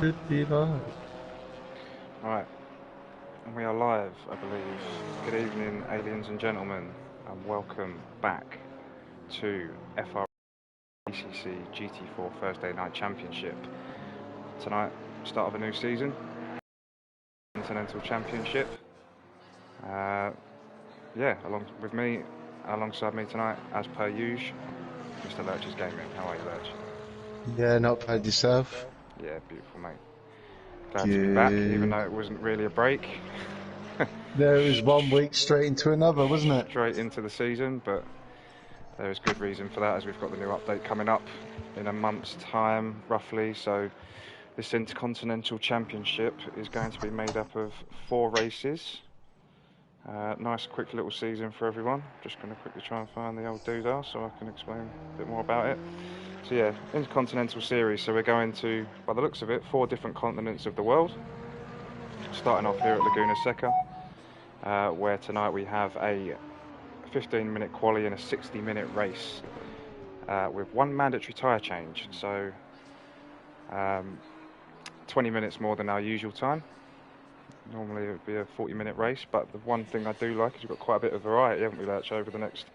should be live. Right, and we are live, I believe. Good evening, aliens and gentlemen, and welcome back to FRL ACC GT4 Thursday Night Championship. Tonight, start of a new season, Intercontinental Championship. Alongside me tonight, as per usual, Mr. LurchysGaming. How are you, Lurch? Yeah, not bad yourself. Yeah, beautiful, mate. Glad to be back, even though it wasn't really a break. There was 1 week straight into another, wasn't it? Straight into the season, but there is good reason for that, as we've got the new update coming up in a month's time, roughly. So this Intercontinental Championship is going to be made up of 4 races. Nice, quick little season for everyone. Just going to quickly try and find the old doodah so I can explain a bit more about it. So yeah, Intercontinental Series. So we're going to, by the looks of it, 4 different continents of the world. Starting off here at Laguna, Seca, where tonight we have a 15-minute quali and a 60-minute race with 1 mandatory tyre change. So 20 minutes more than our usual time. Normally it would be a 40-minute race, but the one thing I do like is we've got quite a bit of variety, haven't we, Lurch, over the next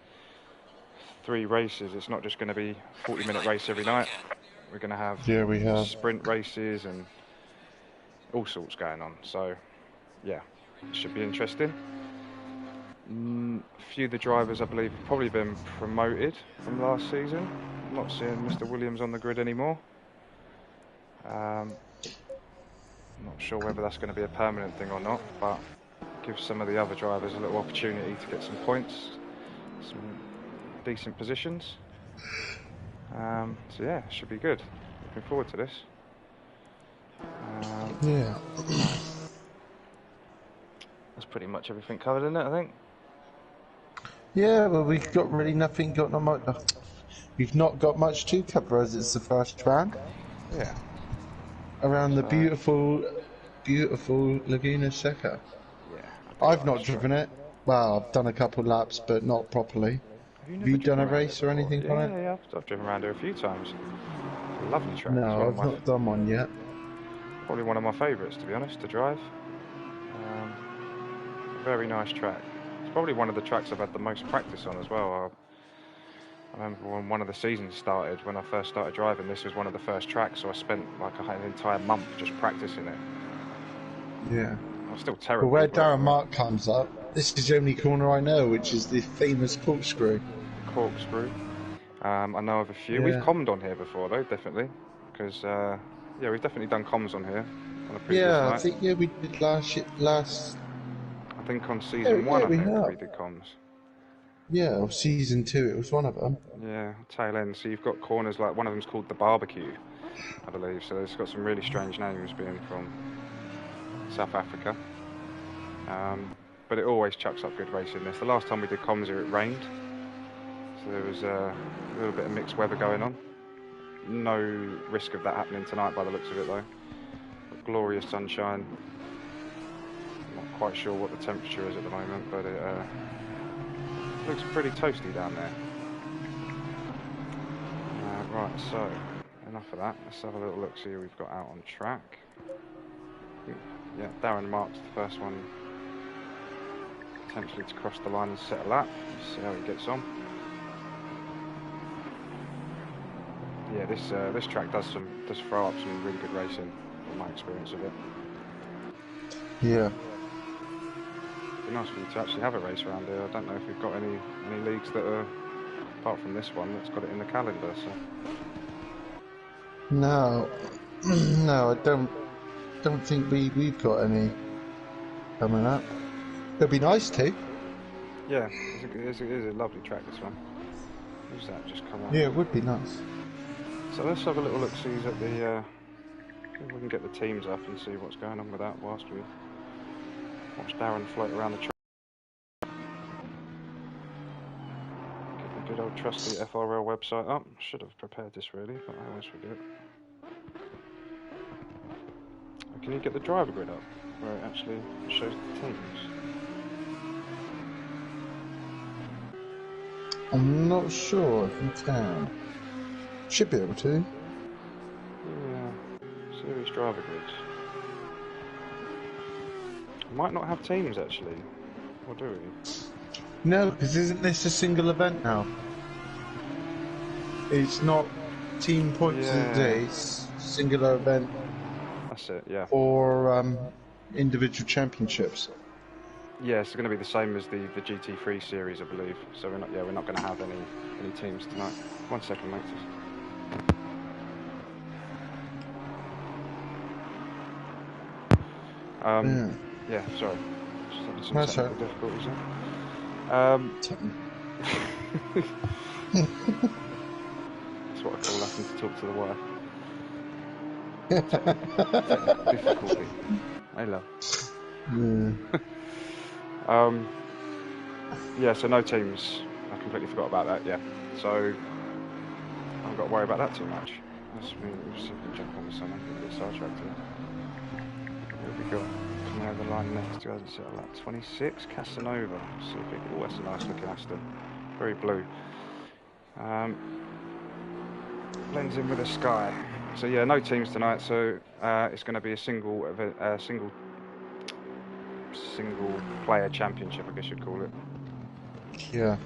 3 races. It's not just going to be a 40-minute race every night. We're going to have sprint races and all sorts going on. So, yeah, it should be interesting. A few of the drivers, I believe, have probably been promoted from last season. I'm not seeing Mr. Williams on the grid anymore. Not sure whether that's going to be a permanent thing or not, but gives some of the other drivers a little opportunity to get some points, some decent positions. So yeah, it should be good. Looking forward to this. Yeah. That's pretty much everything covered, isn't it, I think? Yeah, well, we've got really nothing, we've not got much to cover as it's the first round. Yeah. Around the beautiful Laguna Seca. Yeah. I've not driven it. Well, I've done a couple laps, but not properly. Have you done a race or anything on it? Yeah, I've driven around here a few times. It's a lovely track. No, I've not done one yet. Probably one of my favourites, to be honest, to drive. Very nice track. It's probably one of the tracks I've had the most practice on as well. I remember when one of the seasons started, when I first started driving, this was one of the first tracks, so I spent like an entire month just practicing it. Yeah. I'm still terrible. But where Darren Mark comes up, this is the only corner I know, which is the famous corkscrew. Corkscrew. I know of a few. Yeah. We've commed on here before, though, definitely. Because, yeah, we've definitely done comms on here on a previous night. I think, we did last... I think on season 1, we did comms. Yeah, or season 2, it was one of them. Yeah, tail end. So you've got corners like one of them's called the Barbecue, I believe. So it's got some really strange names, being from South Africa. But it always chucks up good racing. The last time we did comms here, it rained, so there was a little bit of mixed weather going on. No risk of that happening tonight, by the looks of it, though. But glorious sunshine. Not quite sure what the temperature is at the moment, but it looks pretty toasty down there. Right, so enough of that. Let's have a little look, see who we've got out on track. Yeah, Darren Mark's the first one potentially to cross the line and set a lap. Let's see how he gets on. Yeah, this track does throw up some really good racing from my experience of it. Yeah. It'd be nice for you to actually have a race around here. I don't know if we've got any leagues that are, apart from this one, that's got it in the calendar. So. No, no, I don't think we've got any coming up. It'd be nice to. Yeah, it is a lovely track, this one. Who's that just come on? Yeah, it would be nice. So let's have a little look, see at the. We can get the teams up and see what's going on with that whilst we watch Darren float around the track. Get the good old trusty FRL website up. Should have prepared this really, but I always forget. Can you get the driver grid up where it actually shows the teams? I'm not sure if you can. Should be able to. Yeah. See Series driver grids. Might not have teams actually, or do we? No, because isn't this a single event now? It's not team points of the day, it's singular event. That's it, yeah. For individual championships. Yeah, it's going to be the same as the GT3 series, I believe. So we're not going to have any teams tonight. 1 second, mate. Yeah, sorry. Just having some technical difficulties there. That's what I call having to talk to the wife. Technical difficulty. Hey, love. Yeah, so no teams. I completely forgot about that, yeah. So, I haven't got to worry about that too much. We'll see if we can jump on with someone. A bit sidetracked here. Here we go. Coming over the line next, guys, it's at lap 26, Casanova. See if we can... Oh, that's a nice looking Aston. Very blue. Blends in with the sky. So yeah, no teams tonight, so it's going to be a single player championship, I guess you'd call it. Yeah.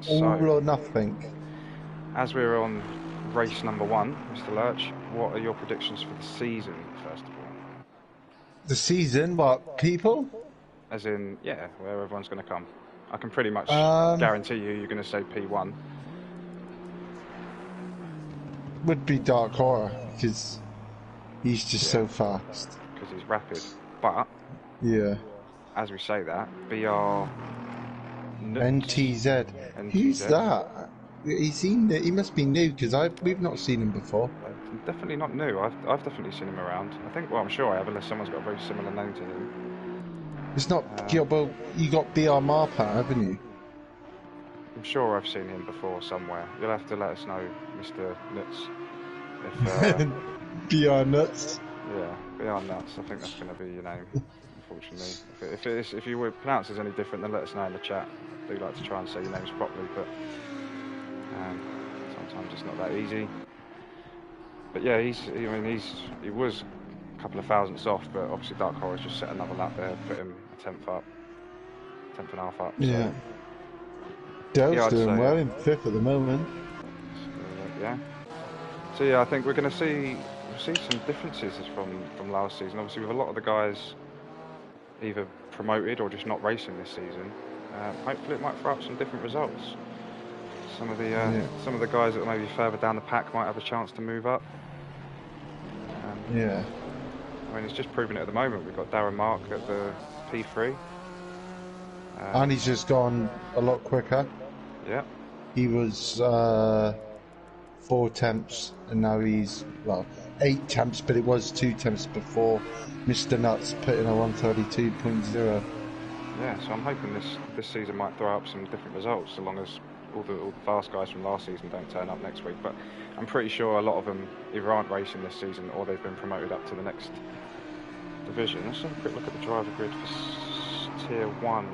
So, all or nothing. As we're on race number 1, Mr. Lurch, what are your predictions for the season, first of all? The season? What, people? As in, yeah, where everyone's going to come. I can pretty much guarantee you're going to say P1. Would be Dark Horror, because he's just so fast. Because he's rapid. But, yeah, as we say that, BR... NTZ. Who's that? He must be new, because we've not seen him before. Definitely not new. I've definitely seen him around. I think, well, I'm sure I have, unless someone's got a very similar name to him. It's not... well, you got BR Marpat, haven't you? I'm sure I've seen him before somewhere. You'll have to let us know, Mr. Nuts. BR Nuts? Yeah, BR Nuts. I think that's going to be your name, unfortunately. If you would pronounce it any different, then let us know in the chat. I do like to try and say your names properly, but sometimes it's not that easy. But yeah, he was a couple of thousandths off, but obviously Dark Horror's just set another lap there, put him a tenth and a half up. Yeah. So. Dale's doing well in 5th at the moment. Yeah. So yeah, I think we're going to see some differences from last season. Obviously, with a lot of the guys either promoted or just not racing this season, hopefully it might throw up some different results. Some of the guys that are maybe further down the pack might have a chance to move up. Yeah. I mean, it's just proving it at the moment. We've got Darren Mark at the P3. And he's just gone a lot quicker. Yeah. He was 4 temps, and now he's, well, 8 temps, but it was 2 temps before Mr. Nuts put in a 132.0. Yeah, so I'm hoping this season might throw up some different results, so long as all the fast guys from last season don't turn up next week. But I'm pretty sure a lot of them either aren't racing this season or they've been promoted up to the next division. Let's have a quick look at the driver grid for Tier 1.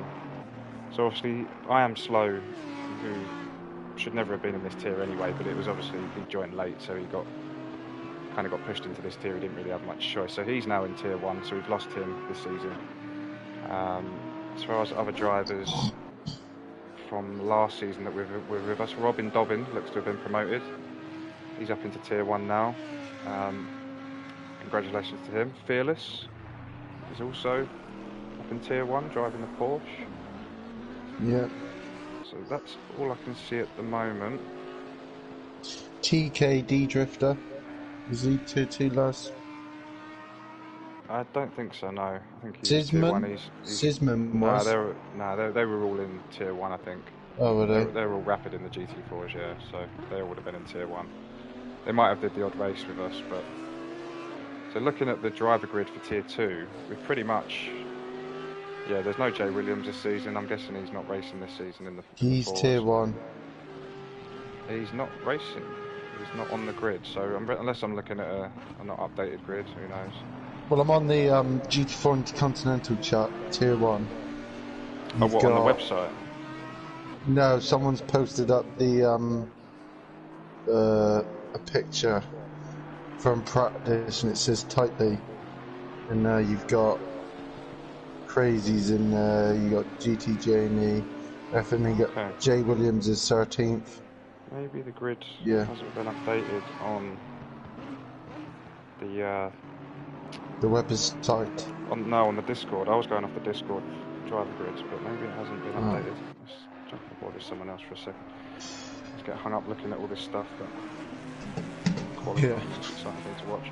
So obviously, I Am Slow, who should never have been in this tier anyway, but it was obviously, he joined late, so he kind of got pushed into this tier. He didn't really have much choice. So he's now in Tier 1, so we've lost him this season. As far as other drivers from last season that were with us, Robin Dobbin looks to have been promoted. He's up into Tier 1 now. Congratulations to him. Fearless is also up in Tier 1, driving the Porsche. Yeah. So that's all I can see at the moment. TKD Drifter. Was he Tier 2 last? I don't think so, no. I think he's Tier 1. Sisman was? They were all in Tier 1, I think. Oh, were they? They were all rapid in the GT4s, yeah, so they all would have been in Tier 1. They might have did the odd race with us, but... So looking at the driver grid for Tier 2, we've pretty much... Yeah, there's no Jay Williams this season. I'm guessing he's not racing this season in the... He's Tier 1. He's not racing. He's not on the grid, so unless I'm looking at a not updated grid, who knows? Well, I'm on the GT4 Intercontinental chart, Tier 1. Oh, what, on the website? No, someone's posted up the a picture from practice, and it says tightly. And you've got crazies in there. You got GT Jamie, and then you got Jay Williams is 13th. Maybe the grid Yeah. hasn't been updated on the website. On the Discord. I was going off the Discord driver grids, but maybe it hasn't been updated. Let's jump on board with someone else for a second. Let's get hung up looking at all this stuff, but qualifying is an exciting thing to watch.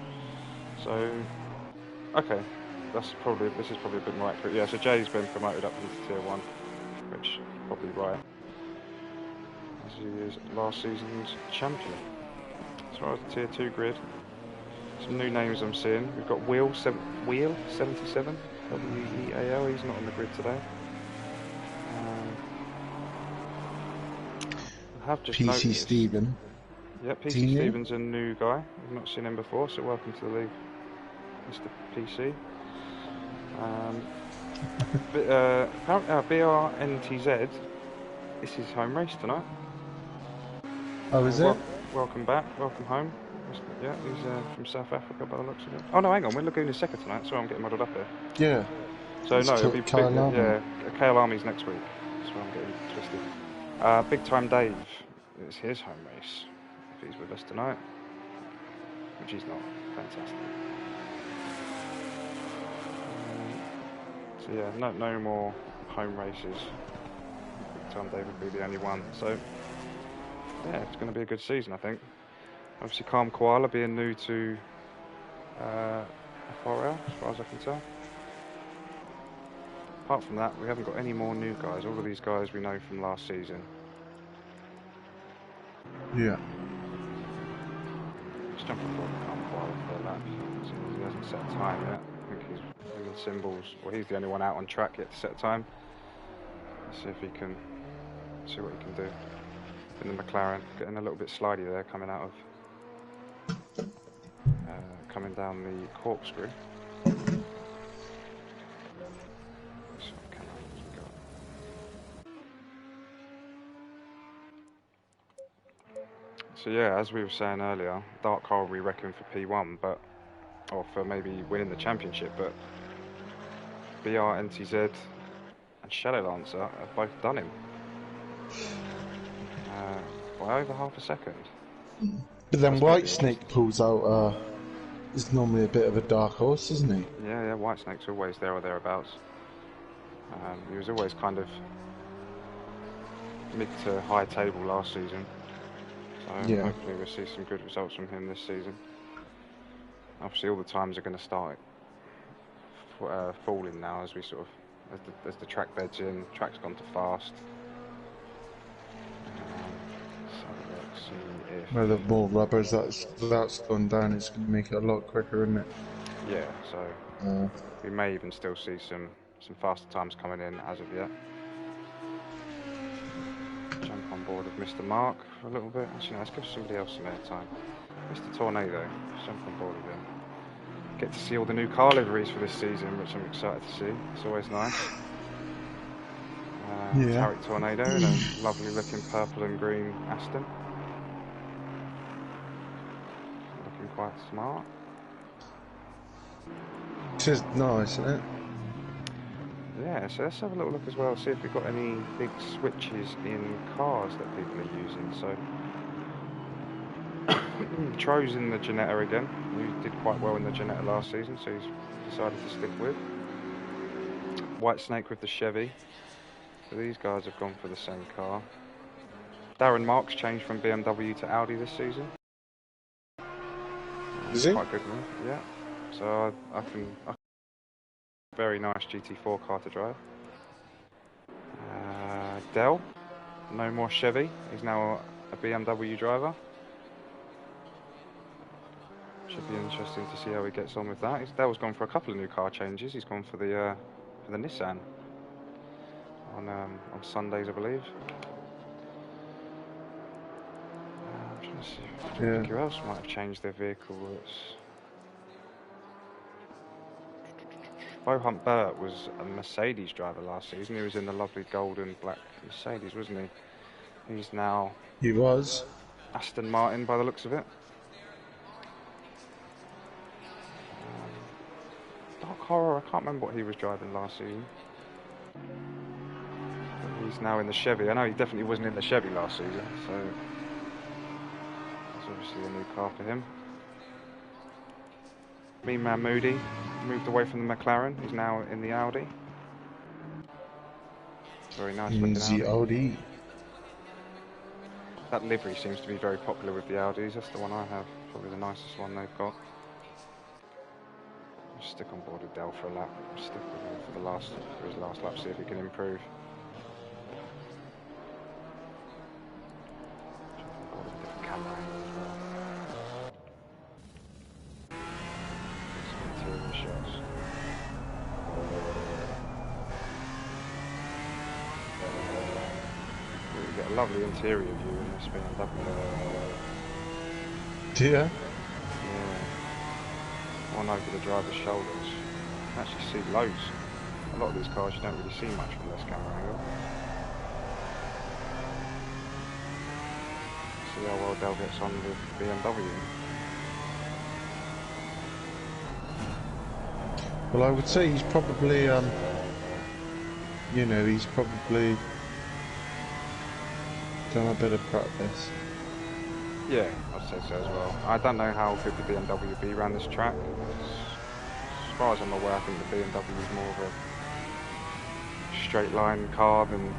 So, okay, this is probably a bit more accurate. Yeah, so Jay's been promoted up into Tier 1, which is probably right, as he is last season's champion. As far as the Tier 2 grid, some new names I'm seeing. We've got Wheel 77, W-E-A-L. He's not on the grid today. I have just PC noticed. Stephen. Yeah, PC Stephen's a new guy. We've not seen him before, so welcome to the league, Mr. PC. BRNTZ. This is his home race tonight. Oh, is it? Welcome back. Welcome home. Yeah, he's from South Africa by the looks of it. Oh no, hang on, we're Laguna Seca tonight, so I'm getting muddled up here. Yeah. So no, it'll be KL Army's next week. That's why I'm getting twisted. Big Time Dave. It's his home race. If he's with us tonight, which he's not. Fantastic. So yeah, no more home races. Big Time Dave would be the only one. So yeah, it's going to be a good season, I think. Obviously, Calm Koala being new to FRL, as far as I can tell. Apart from that, we haven't got any more new guys. All of these guys we know from last season. Yeah. Let's jump on board Calm Koala for that. He hasn't set a time yet. I think he's him and Symbols. Well, he's the only one out on track yet to set a time. Let's see if he can see what he can do. In the McLaren, getting a little bit slidey there, coming out of. Coming down the corkscrew. So yeah, as we were saying earlier, Dark Car we reckon for P1, or for maybe winning the championship, but BR, NTZ and Shadow Lancer have both done him by over half a second. But then Whitesnake pulls out, is normally a bit of a dark horse, isn't he? Yeah, Whitesnake's always there or thereabouts. He was always kind of mid to high table last season. So hopefully we'll see some good results from him this season. Obviously all the times are going to start falling now as we sort of, as the track bed's in, track's gone to fast. Well, the more rubbers that's gone down, it's going to make it a lot quicker, isn't it? Yeah, so we may even still see some faster times coming in as of yet. Jump on board with Mr. Mark for a little bit. Actually, no, let's give somebody else some airtime. Mr. Tornado, jump on board with him. Get to see all the new car liveries for this season, which I'm excited to see. It's always nice. Tarek Tornado in a lovely looking purple and green Aston. Looking quite smart. It's just nice, isn't it? Yeah, so let's have a little look as well, see if we've got any big switches in cars that people are using. So, Tro's in the Ginetta again. He did quite well in the Ginetta last season, so he's decided to stick with. Whitesnake with the Chevy. So these guys have gone for the same car. Darren Marks changed from BMW to Audi this season. Is he? Quite a good one, yeah. So I can very nice GT4 car to drive. Dell, no more Chevy. He's now a BMW driver. Should be interesting to see how he gets on with that. Dell's gone for a couple of new car changes. He's gone for the Nissan on Sundays, I believe. I'm trying to see who else might have changed their vehicle. Bo Hunt Burt was a Mercedes driver last season. He was in the lovely gold and black Mercedes, wasn't he? He's now... He was. Aston Martin by the looks of it. Horror, I can't remember what he was driving last season. But he's now in the Chevy. I know he definitely wasn't in the Chevy last season, so that's obviously a new car for him. Mean Man Moody moved away from the McLaren. He's now in the Audi. Very nice looking The Audi. Audi. That livery seems to be very popular with the Audis. That's the one I have. Probably the nicest one they've got. I'll stick on board with Dell for a lap. I'll stick with him for his last lap, see if he can improve. Jump on board with a different camera angle as well. Get some interior shots. You get a lovely interior view in this BMW. Do you? Yeah. One over the driver's shoulders. You can actually see loads. A lot of these cars you don't really see much from this camera angle. See how well Dell gets on with BMW. Well, I would say he's probably, you know, he's probably done a bit of practice. Yeah, I'd say so as well. I don't know how good the BMW will be around this track. As far as I'm aware, I think the BMW is more of a straight line car than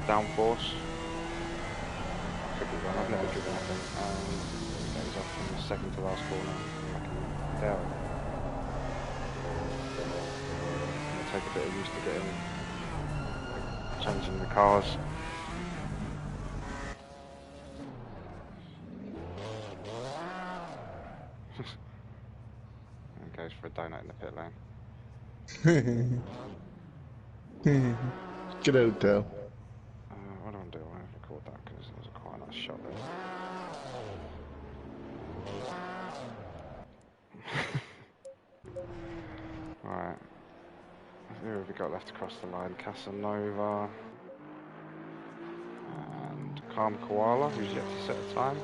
downforce. Could be wrong, I've never driven it. And goes off from the second to last corner. Down. It'll take a bit of use to get in, changing the cars. And goes for a donut in the pit lane. Good old Dell. What do I do? I want to record that because there's quite a nice shot there. Right. Who have we got left across the line? Casanova and Calm Koala, who's yet to set a time.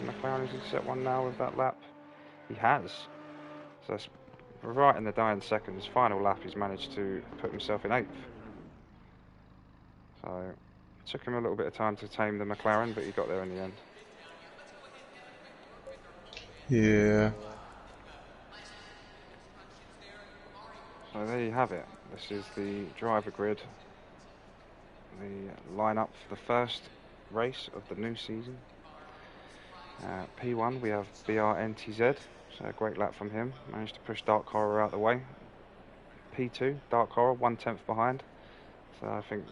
McLaren has set one now with that lap. He has. So that's right in the dying seconds. Final lap, he's managed to put himself in 8th. So it took him a little bit of time to tame the McLaren, but he got there in the end. Yeah. So there you have it. This is the driver grid. The lineup for the first race of the new season. P1 we have BRNTZ, so a great lap from him. Managed to push Dark Horror out the way. P2, Dark Horror, 1/10 behind. So I think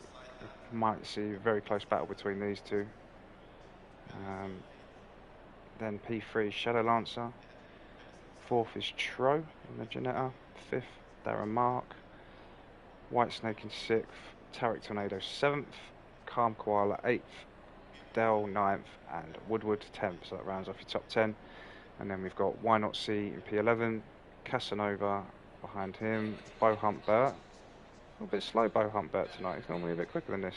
we might see a very close battle between these two. Then P3, Shadow Lancer. 4th is Tro in the Ginetta. 5th, Darren Mark. White Snake in 6th. Tarek Tornado 7th. Calm Koala 8th. Dell 9th. And Woodward 10th. So that rounds off your top 10. And then we've got Why Not C in P11. Casanova behind him. Bo Humpbert. A little bit slow, Bo Humpbert tonight. He's normally a bit quicker than this.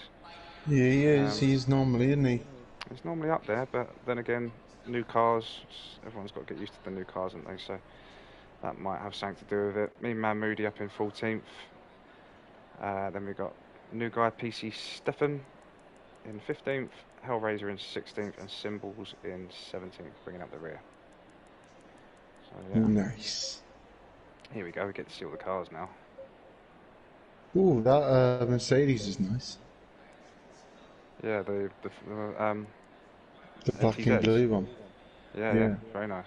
Yeah, he is. He's normally, isn't he? He's normally up there, but then again, new cars. Everyone's got to get used to the new cars, haven't they? So that might have something to do with it. Mean Man Moody up in 14th. Then we've got new guy PC Stefan in 15th. Hellraiser in 16th. And Symbols in 17th, bringing up the rear. So, yeah. Nice. Here we go. We get to see all the cars now. Ooh, that Mercedes is nice. Yeah, the black and blue one. Yeah, very nice.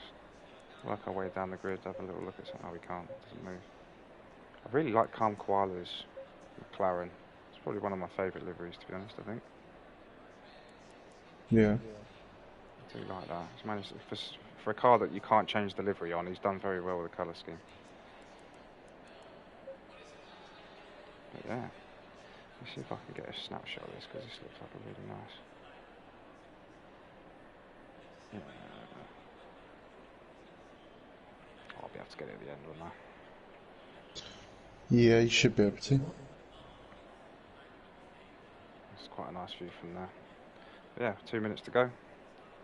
Work our way down the grid, have a little look at something. Oh, we can't, it doesn't move. I really like Calm Koala's McLaren. It's probably one of my favourite liveries, to be honest, I think. Yeah. I do like that. He's managed to, for a car that you can't change the livery on, he's done very well with the colour scheme. But yeah. Let's see if I can get a snapshot of this, because this looks like a really nice. Yeah. I'll be able to get it at the end, won't I? Yeah, you should be able to. It's quite a nice view from there. But yeah, 2 minutes to go.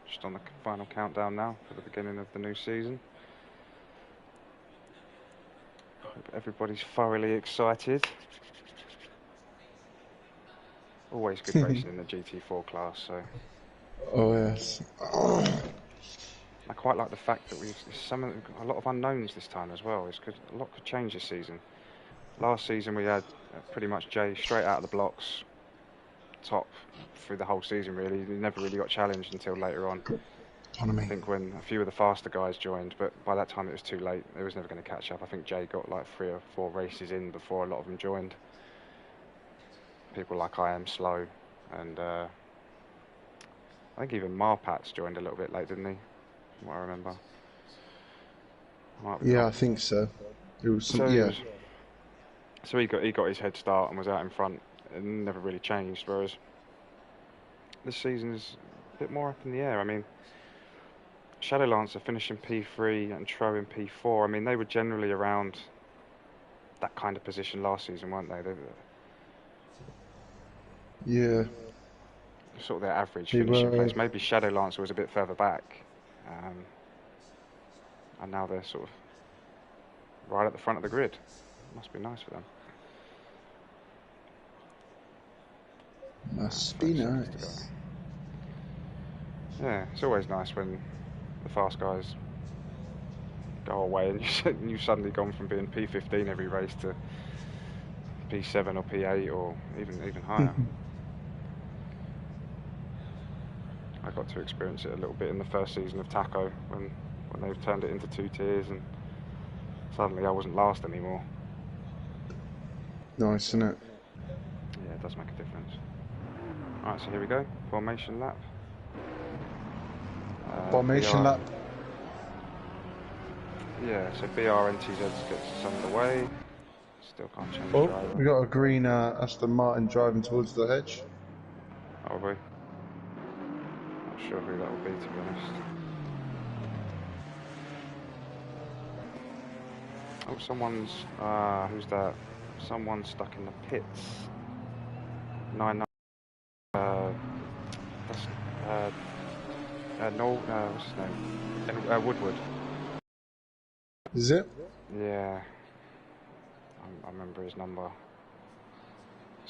Just on the final countdown now for the beginning of the new season. Hope everybody's thoroughly excited. Always good racing in the GT4 class, so. Oh yes. I quite like the fact that we've a lot of unknowns this time as well. A lot could change this season. Last season we had pretty much Jay straight out of the blocks, top through the whole season really. He never really got challenged until later on. I think when a few of the faster guys joined, but by that time it was too late. It was never going to catch up. I think Jay got like 3 or 4 races in before a lot of them joined. People like I Am Slow, and I think even Marpats joined a little bit late, didn't he? From what I remember. Yeah, I think so. It was some, yeah. So he got his head start and was out in front and never really changed. Whereas this season is a bit more up in the air. I mean, Shadowlance are finishing P3 and Tro in P4. I mean, they were generally around that kind of position last season, weren't they? Yeah. Sort of their average finishing place. Maybe Shadowlance was a bit further back. And now they're sort of right at the front of the grid. Must be nice for them. Must be nice. Yeah, it's always nice when the fast guys go away and you've suddenly gone from being P15 every race to P7 or P8 or even higher. I got to experience it a little bit in the first season of Taco when they've turned it into 2 tiers and suddenly I wasn't last anymore. Nice, isn't it? Yeah, it does make a difference. Alright, so here we go. Formation lap. Formation lap. Yeah, so BRNTZ gets us underway. Still can't change Oh, driver. we got a green Aston Martin driving towards the hedge. Probably. Not sure who that will be, to be honest. Oh, someone's... who's that? Someone's stuck in the pits. 9... that's... no, what's his name? Woodward. Is it? Yeah. I remember his number.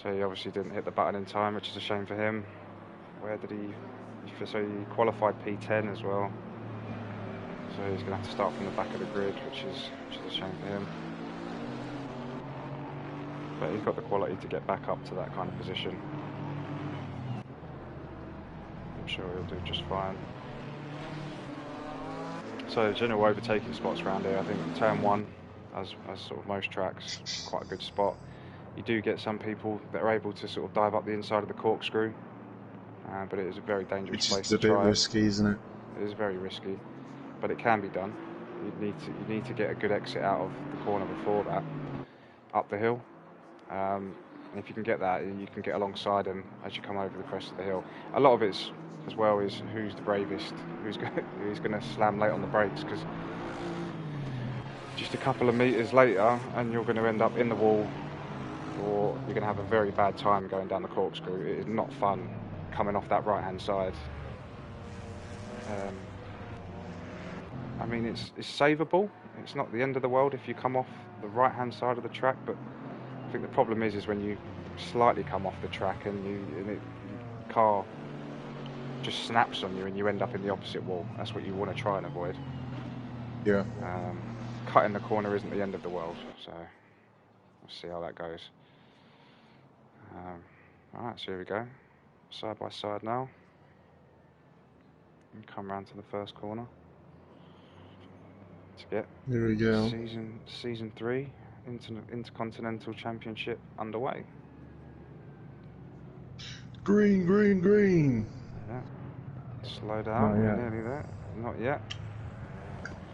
So he obviously didn't hit the button in time, which is a shame for him. Where did he... So he qualified P10 as well. So he's going to have to start from the back of the grid, which is a shame for him. But he's got the quality to get back up to that kind of position. I'm sure he'll do just fine. So general overtaking spots around here, I think turn 1, as sort of most tracks, quite a good spot. You do get some people that are able to sort of dive up the inside of the corkscrew, but it is a very dangerous place to try. It's a bit risky, isn't it? It is very risky, but it can be done. You need to get a good exit out of the corner before that, up the hill. And if you can get that, you can get alongside him as you come over the crest of the hill. A lot of it's as well is who's the bravest, who's going to slam late on the brakes, because just a couple of meters later and you're going to end up in the wall, or you're going to have a very bad time going down the corkscrew. It is not fun coming off that right hand side. I mean, it's savable. It's not the end of the world if you come off the right hand side of the track, but I think the problem is when you slightly come off the track and the car just snaps on you and you end up in the opposite wall. That's what you want to try and avoid. Yeah. Cutting the corner isn't the end of the world, so we'll see how that goes. Alright, so here we go. Side by side now. And come round to the first corner. To get Here we go. Season 3 Intercontinental Championship underway. Green, green, green. Yeah. Slow down. We're nearly there. Not yet.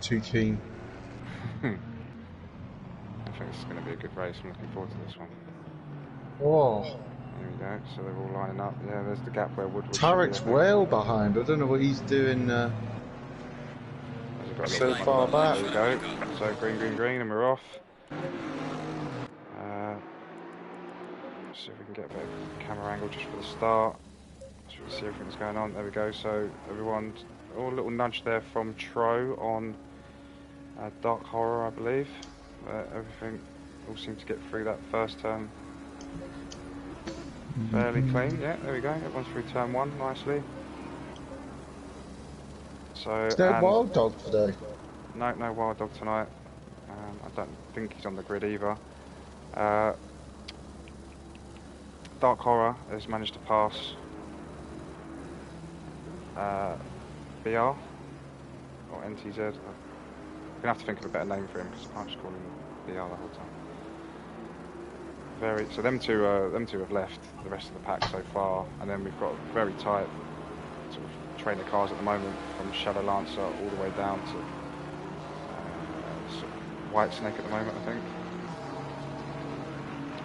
Too keen. I think this is going to be a good race. I'm looking forward to this one. Oh. Here we go. So they're all lining up. Yeah, there's the gap where Woodward. Tarek's well behind. I don't know what he's doing so far back. There we go. So green, green, green, and we're off. See if we can get a better camera angle just for the start. So we can see everything that's going on. There we go. So everyone, a little nudge there from Tro on Dark Horror, I believe. Everything all seem to get through that first turn fairly clean. Yeah, there we go. Everyone's through turn 1 nicely. So, Is there a wild dog today? No, no wild dog tonight. I don't think he's on the grid either. Dark Horror has managed to pass BR or NTZ. I'm gonna have to think of a better name for him because I can't just call him BR the whole time. So them two have left the rest of the pack so far, and then we've got very tight sort of train of cars at the moment from Shadow Lancer all the way down to sort of White Snake at the moment, I think.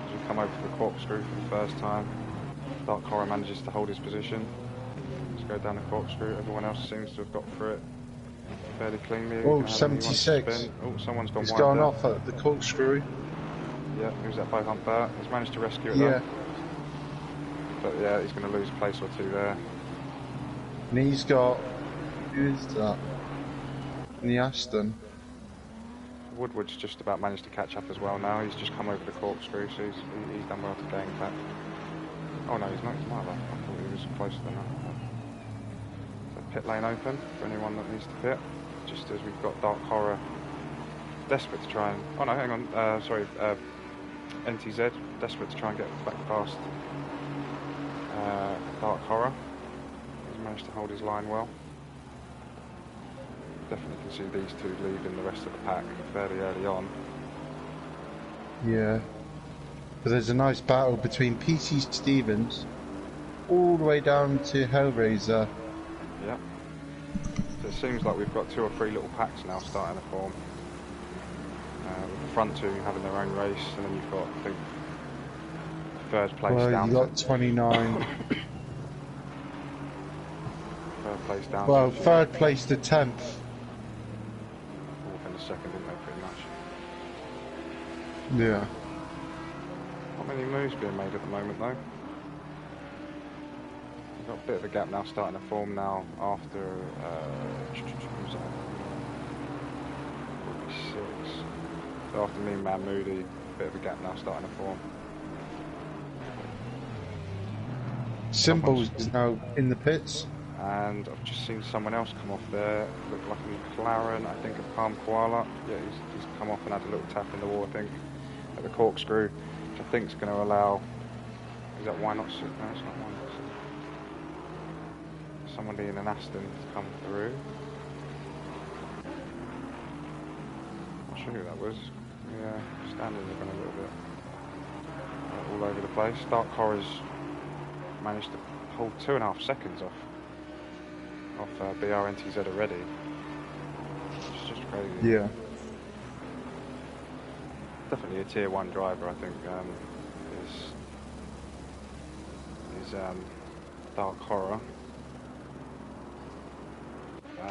As we come over to the corkscrew for the first time, Dark Horror manages to hold his position. Let's go down the corkscrew. Everyone else seems to have got through it fairly cleanly. Oh, 76. Oh, someone's gone He's wide gone there. off at the corkscrew. Yeah, who's that bow hump there? He's managed to rescue it Yeah. though. But yeah, he's going to lose a place or two there. And he's got... Who is that? In the Aston. Woodward's just about managed to catch up as well now. He's just come over the corkscrew, so he's done well to gain back. Oh no, he's not. He's not. I thought he was closer than that. So pit lane open for anyone that needs to pit. Just as we've got Dark Horror desperate to try and... Oh no, hang on. Sorry. NTZ desperate to try and get back past Dark Horror. He's managed to hold his line well. Definitely can see these two leaving the rest of the pack fairly early on. Yeah. But there's a nice battle between PC Stevens all the way down to Hellraiser. Yeah. So it seems like we've got 2 or 3 little packs now starting to form. With the front two having their own race, and then you've got, I think, third place well, down you got 29. Third place down. Well, third place to 10th. Fourth and a second, didn't they, pretty much? Yeah. Not many moves being made at the moment, though. We've got a bit of a gap now starting to form now after... who's that? 46. So after me and Man Moody, a bit of a gap now starting to form. Symbols now in the pits. And I've just seen someone else come off there. Looked like a McLaren, I think, a Palm Koala. Yeah, he's come off and had a little tap in the wall, I think, at the corkscrew, which I think is going to allow... Is that Why Not Seca? No, it's not Why Not Seca. Somebody in an Aston to come through. Not sure who that was. Yeah, standards have been a little bit all over the place. Dark Horror's managed to hold 2.5 seconds off BRNTZ already. It's just crazy. Yeah. Definitely a tier 1 driver, I think, is Dark Horror.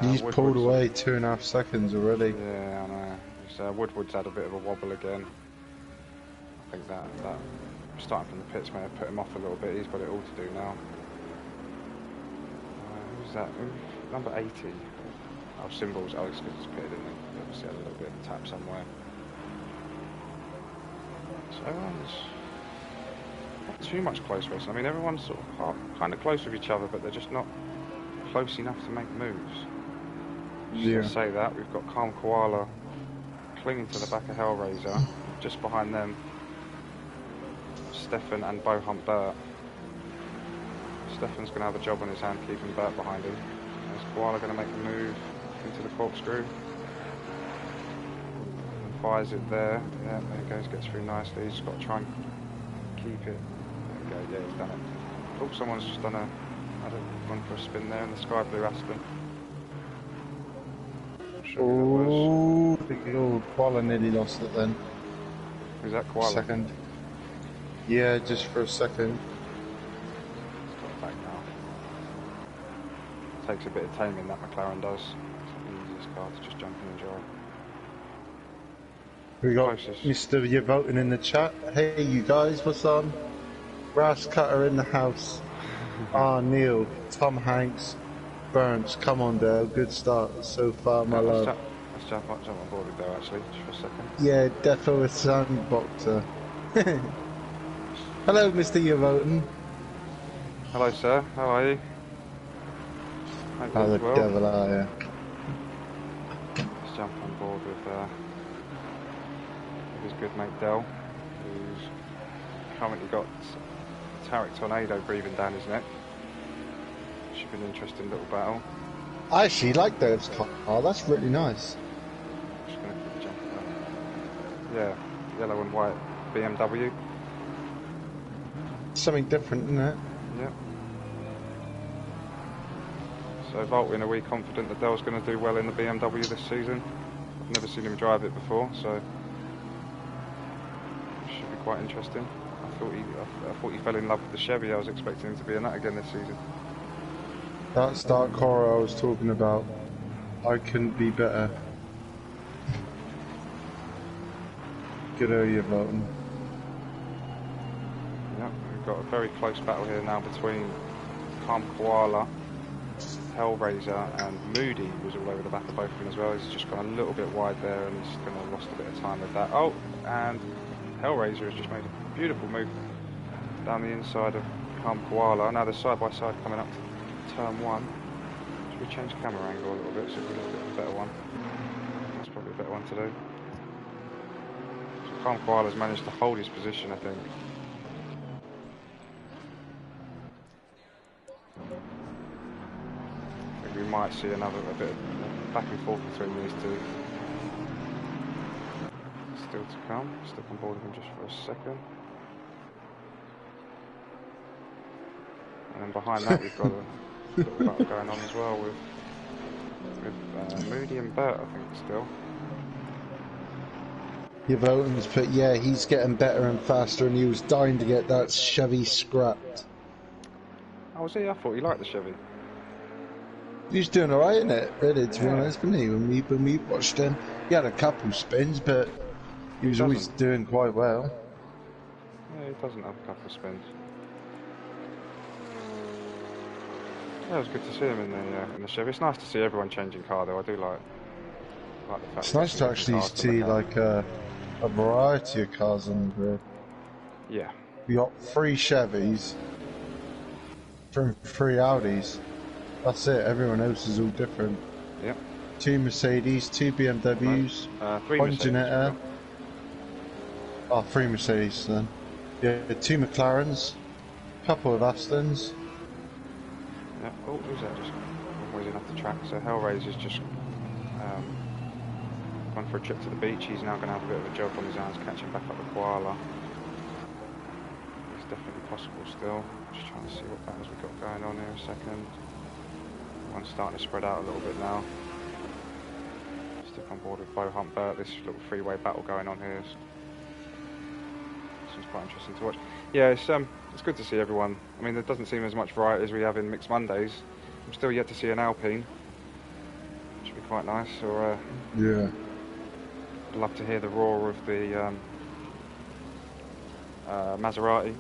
He's pulled away 2.5 seconds already. Yeah, I know. Woodward's had a bit of a wobble again. I think that starting from the pits may have put him off a little bit. He's got it all to do now. Who's that? Number 80. Oh, Symbols. Oh, it's because it's pitted, isn't it? Obviously had a little bit of a tap somewhere. So everyone's not too much close racing. I mean, everyone's sort of kind of close with each other, but they're just not close enough to make moves. Just to say that, we've got Calm Koala clinging to the back of Hellraiser. Just behind them, Stefan and Bow Hump Burt. Stefan's going to have a job on his hand keeping Burt behind him. Is Koala going to make the move into the corkscrew? And fires it there. Yeah, there he goes, gets through nicely. He's just got to try and keep it. There we go, yeah, he's done it. Oh, someone's just done gone for a spin there in the sky blue Aston. Oh, big old Koala nearly lost it then. Who's that, Koala? Second. Yeah, just for a second. He's got it back now. Takes a bit of taming, that McLaren does. It's not the easiest car to just jump in and drive. We got Closest. Mr. You're voting in the chat. Hey, you guys, what's on? Brass Cutter in the house. Neil, Tom Hanks, Burns. Come on, Dale. Good start so far, my love. I Let's jump on board with Dell actually, just for a second. Yeah, Defo with Sandboxer. Hello, Mr. Yevoten. Hello sir, how are you? Hope How the all's well. devil are you? Let's jump on board with his good mate Dell, who's currently got Tarek Tornado breathing down his neck. Should be an interesting little battle. I actually like Dev's car. Oh, that's really nice. Just gonna quick jump on. Yeah, yellow and white BMW. Something different, isn't it? Yep. So Voltin, are we confident that Dell's going to do well in the BMW this season? I've never seen him drive it before, so it should be quite interesting. I thought he fell in love with the Chevy. I was expecting him to be in that again this season. That's Dark Horror I was talking about. I couldn't be better. Good on you, Volton. Yep, we've got a very close battle here now between Calm Koala, Hellraiser, and Moody was all over the back of both of them as well. He's just gone a little bit wide there and he's going to have lost a bit of time with that. Oh, and Hellraiser has just made a beautiful move down the inside of Calm Koala. Now they're side by side coming up to turn 1. Should we change camera angle a little bit so we look at a better one? That's probably a better one to do. So Calm Koala's managed to hold his position, I think. We might see a bit of back and forth between these two. Still to come. Stick on board with him just for a second. And then behind that we've got a little battle going on as well with Moody and Bert, I think, still. Your Volton's put, yeah, he's getting better and faster and he was dying to get that Chevy scrapped. Oh, was he? I thought he liked the Chevy. He was doing alright in it, really, to be honest, wasn't he? When we watched him, he had a couple spins, but he was always doing quite well. Yeah, he doesn't have a couple of spins. Yeah, it was good to see him in the Chevy. It's nice to see everyone changing car, though. I do like the fact. It's nice to actually see like a variety of cars on the grid. Yeah. We got 3 Chevys, 3 Audis. That's it. Everyone else is all different. Yep. 2 Mercedes, 2 BMWs, 3 1 Mercedes. Ginetta. Oh, 3 Mercedes then. Yeah, 2 McLarens, couple of Astons. Yeah. Oh, who's that? Just whizzing off the track. So Hellraiser's just gone for a trip to the beach. He's now going to have a bit of a joke on his hands, catching back up the Koala. It's definitely possible still. Just trying to see what battles we've got going on here a second. One's starting to spread out a little bit now. Stick on board with Bo Hunt Burt. This little freeway battle going on here. This is quite interesting to watch. Yeah, it's good to see everyone. I mean, there doesn't seem as much variety as we have in Mixed Mondays. I'm still yet to see an Alpine. Should be quite nice. Or yeah. I'd love to hear the roar of the Maserati.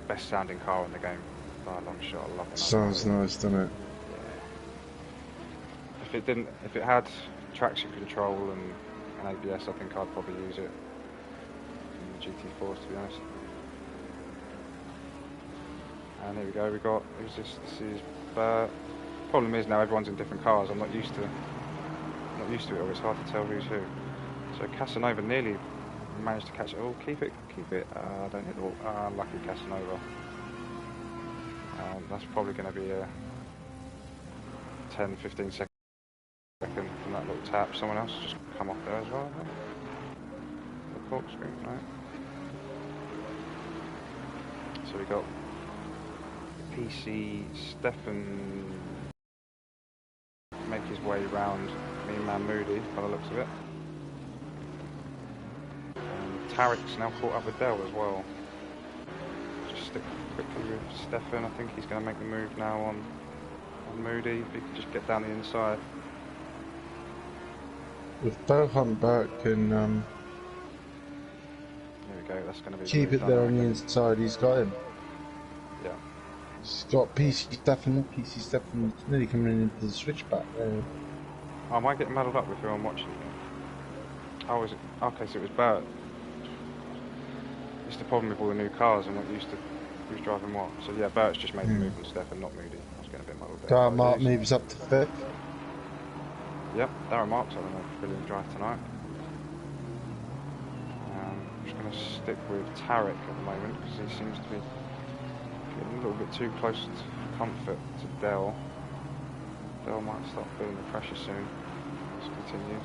Best sounding car in the game by a long shot. I love it. Sounds nice, doesn't it? Yeah. If it had traction control and ABS, I think I'd probably use it in the GT4s, to be honest. And here we go. We got who's this? This is problem is now everyone's in different cars. I'm not used to it. Or it's hard to tell who's who. So Casanova nearly managed to catch it. Oh, keep it. Don't hit the wall. Lucky Casanova. That's probably going to be a 10-15 second from that little tap. Someone else just come off there as well, I think. The corkscrew, right? So we got PC Stefan make his way round Mean Man Moody by the looks of it. Tarek's now caught up with Dell as well. Just stick quickly with Stefan. I think he's going to make the move now on Moody. If he can just get down the inside. If Bohan Burt can There we go. That's going to be keep it there on the inside, he's got him. Yeah. He's got PC Stefan. PC Stefan nearly coming into the switchback there. Oh, am I getting muddled up with who I'm watching? Oh, is it? Okay, so it was Bert. It's the problem with all the new cars and not used to who's driving what. So yeah, Bert's just made the move on Stefan, not Moody. I was getting a bit muddled there. Darren Mark moves up to 5th. Yep, Darren Mark's having a brilliant drive tonight. I'm just going to stick with Tarek at the moment because he seems to be getting a little bit too close to comfort to Dell. Dell might start feeling the pressure soon. This continues.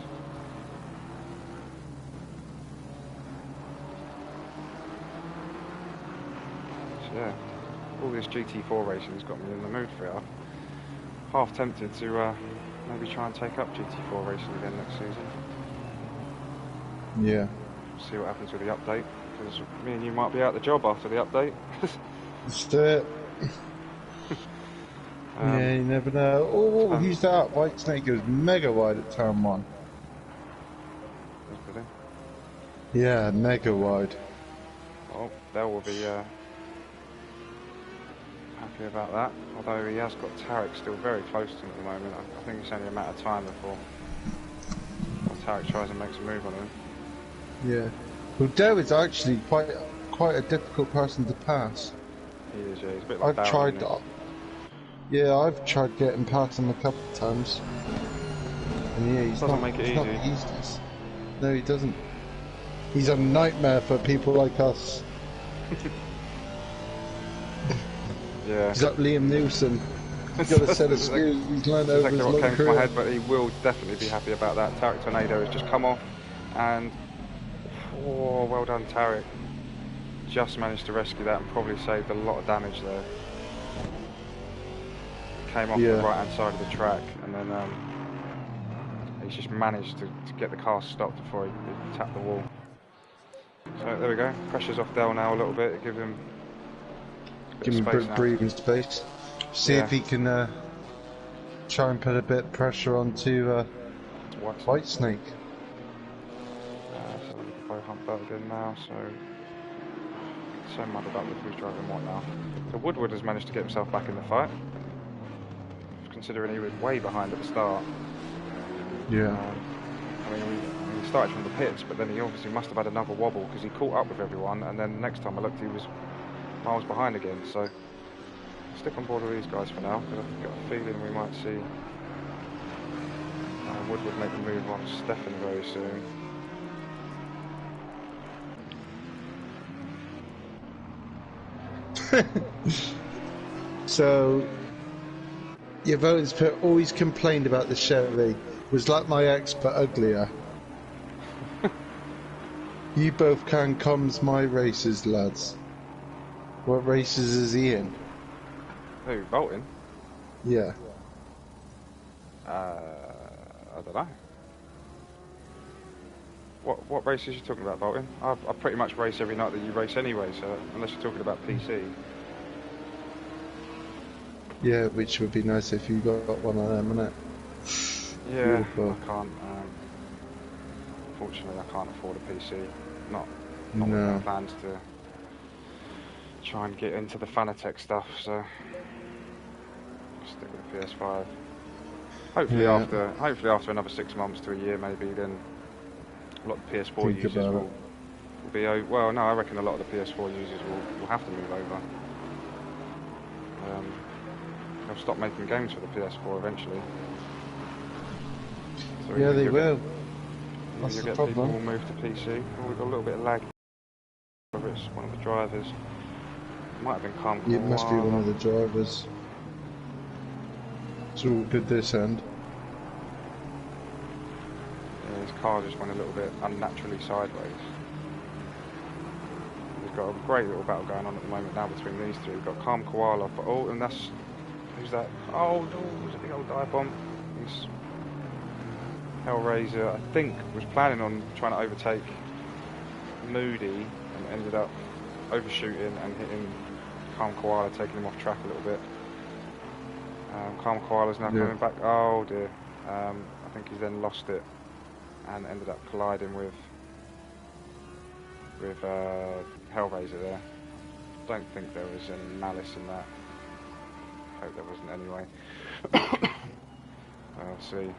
So yeah, all this GT4 racing has got me in the mood for it. I'm half tempted to maybe try and take up GT4 racing again next season. Yeah. See what happens with the update, because me and you might be out the job after the update. Let's do it. Yeah, you never know. Oh, who's that? White Snake goes mega wide at turn 1. Yeah, mega wide. Well, Dell will be happy about that, although he has got Tarek still very close to him at the moment. I think it's only a matter of time before Tarek tries and makes a move on him. Yeah. Well, Dell is actually quite a difficult person to pass. He is, yeah. He's a bit like I've tried getting past him a couple of times. And yeah, he's doesn't not, make it he's not easy. easy. No, he doesn't. He's a nightmare for people like us. Yeah. He's like Liam Neeson. He's got a set of skills he's learned over his long exactly what came to career. my head, but he will definitely be happy about that. Tarek Tornado has just come off, and oh, well done, Tarek. Just managed to rescue that and probably saved a lot of damage there. Came off the right hand side of the track, and then he's just managed to get the car stopped before he tapped the wall. So there we go. Pressure's off Dell now a little bit. Give him a bit of space now. Breathing space. See if he can try and put a bit of pressure onto White Snake. So we can play Hunt Belt again now. So muddled up with who's driving what now. So Woodward has managed to get himself back in the fight, considering he was way behind at the start. Yeah. I mean, he started from the pits, but then he obviously must have had another wobble because he caught up with everyone, and then next time I looked, he was miles behind again. So stick on board with these guys for now, because I've got a feeling we might see Woodward make the move on Stefan very soon. So, your voters always complained about the Chevy. Was like my ex, but uglier. You both can comes my races, lads. What races is he in? Who, Bolton? Yeah. I don't know. What races are you talking about, Bolton? I pretty much race every night that you race anyway, so unless you're talking about PC. Yeah, which would be nice if you got one of them, innit? Yeah, Beautiful. I can't. Unfortunately, I can't afford a PC. Not No. with my plans to try and get into the Fanatec stuff. So I'll stick with the PS5. Hopefully, after another 6 months to a year, maybe then a lot of the PS4 users will be. Well, no, I reckon a lot of the PS4 users will have to move over. They'll stop making games for the PS4 eventually. So Yeah, they will. That's you'll the get problem. people will move to PC. Oh, we've got a little bit of lag. Whether it's one of the drivers. Might have been calm. It must be one of the drivers. It's all good this end. Yeah, his car just went a little bit unnaturally sideways. We've got a great little battle going on at the moment now between these two. We've got Calm Koala, but and that's who's that? Oh no, it's a big old dive bomb. He's Hellraiser, I think, was planning on trying to overtake Moody and ended up overshooting and hitting Calm Koala, taking him off track a little bit. Calm Koala's now coming back. Oh dear. I think he's then lost it and ended up colliding with Hellraiser there. Don't think there was any malice in that. hope there wasn't anyway. We'll see.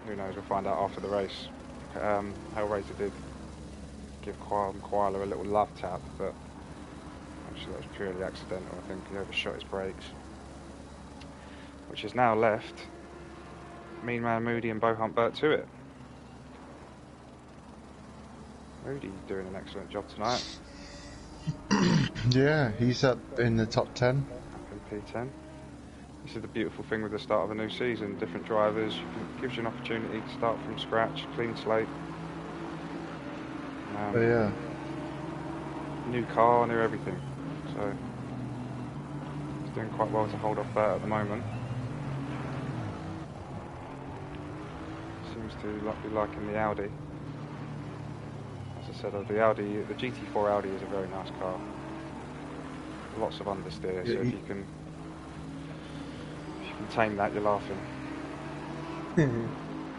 Who knows? We'll find out after the race. Hellraiser did give Koala a little love tap, but actually that was purely accidental. I think he overshot his brakes, which has now left Mean Man Moody and Bo Hunt Burt to it. Moody doing an excellent job tonight. Yeah, he's up in the top 10. Up in P10. This is the beautiful thing with the start of a new season. Different drivers, gives you an opportunity to start from scratch, clean slate. Yeah. New car, new everything. So he's doing quite well to hold off that at the moment. Seems to be liking the Audi. As I said, the GT4 Audi is a very nice car. Lots of understeer, so if you can tame that, you're laughing.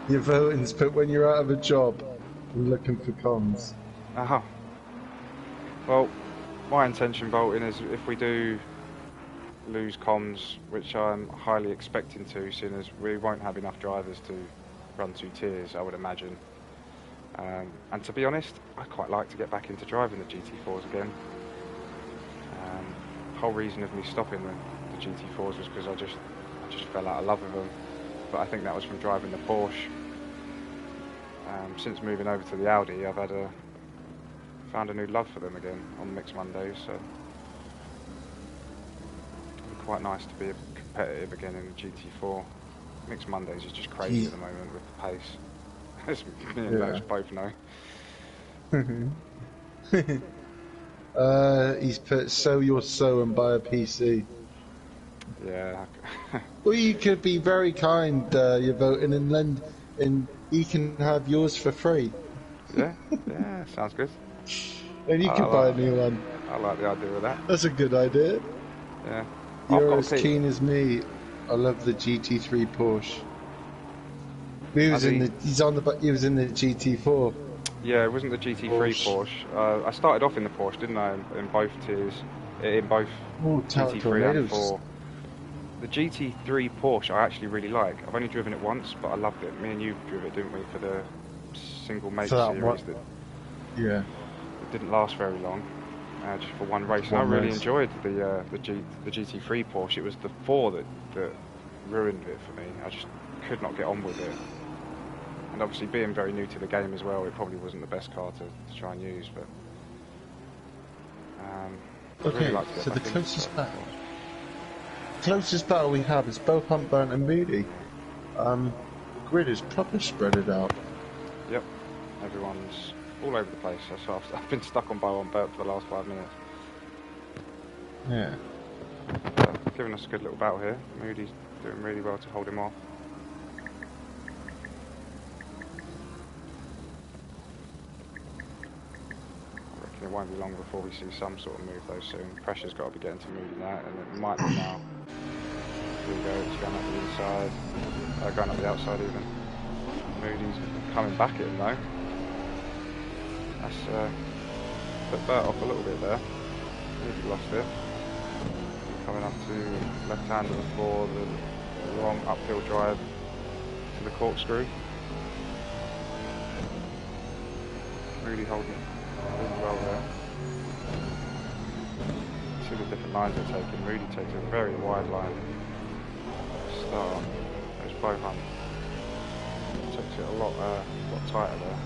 Your voting's put when you're out of a job and looking for comms. Uh-huh. Well, my intention voting is if we do lose comms, which I'm highly expecting to, seeing as we won't have enough drivers to run 2 tiers, I would imagine. And to be honest, I quite like to get back into driving the GT4s again. The whole reason of me stopping the GT4s was because I just fell out of love with them. But I think that was from driving the Porsche. Since moving over to the Audi, I've found a new love for them again on Mixed Mondays. So it'd be quite nice to be competitive again in the GT4. Mixed Mondays is just crazy at the moment with the pace. As me and Lowe's both know. He's put sell your soul and buy a PC. Yeah. Well, you could be very kind, you're voting, and he can have yours for free. Yeah, sounds good. And you can buy a new one. I like the idea of that. That's a good idea. Yeah. You're as keen as me. I love the GT3 Porsche. He was in the GT4. Yeah, it wasn't the GT3 Porsche. I started off in the Porsche, didn't I? In both tiers, in both GT3 and 4. The GT3 Porsche I actually really like. I've only driven it once, but I loved it. Me and you drove it, didn't we, for the single major series that didn't last very long, just for one race. And I really enjoyed the GT3 Porsche. It was the 4 that ruined it for me. I just could not get on with it. And obviously being very new to the game as well, it probably wasn't the best car to try and use, but okay, really like to get so the back closest battle we have is Bo Hunt, Burnt and Moody. The grid is proper spreaded out. Yep, everyone's all over the place. So I've been stuck on Bo Hunt Burt for the last 5 minutes. Yeah. Giving us a good little battle here. Moody's doing really well to hold him off. It won't be long before we see some sort of move though soon. Pressure's got to be getting to Moody now, and it might be now. Here we go, it's going up the inside. Going up the outside even. Moody's coming back at him though. That's put Burt off a little bit there. Moody lost it. Coming up to left-hander for the long uphill drive to the corkscrew. Moody holding really well there. See the different lines they're taking. Moody takes a very wide line. Start. There's Bo Hunt. Takes it a lot tighter there.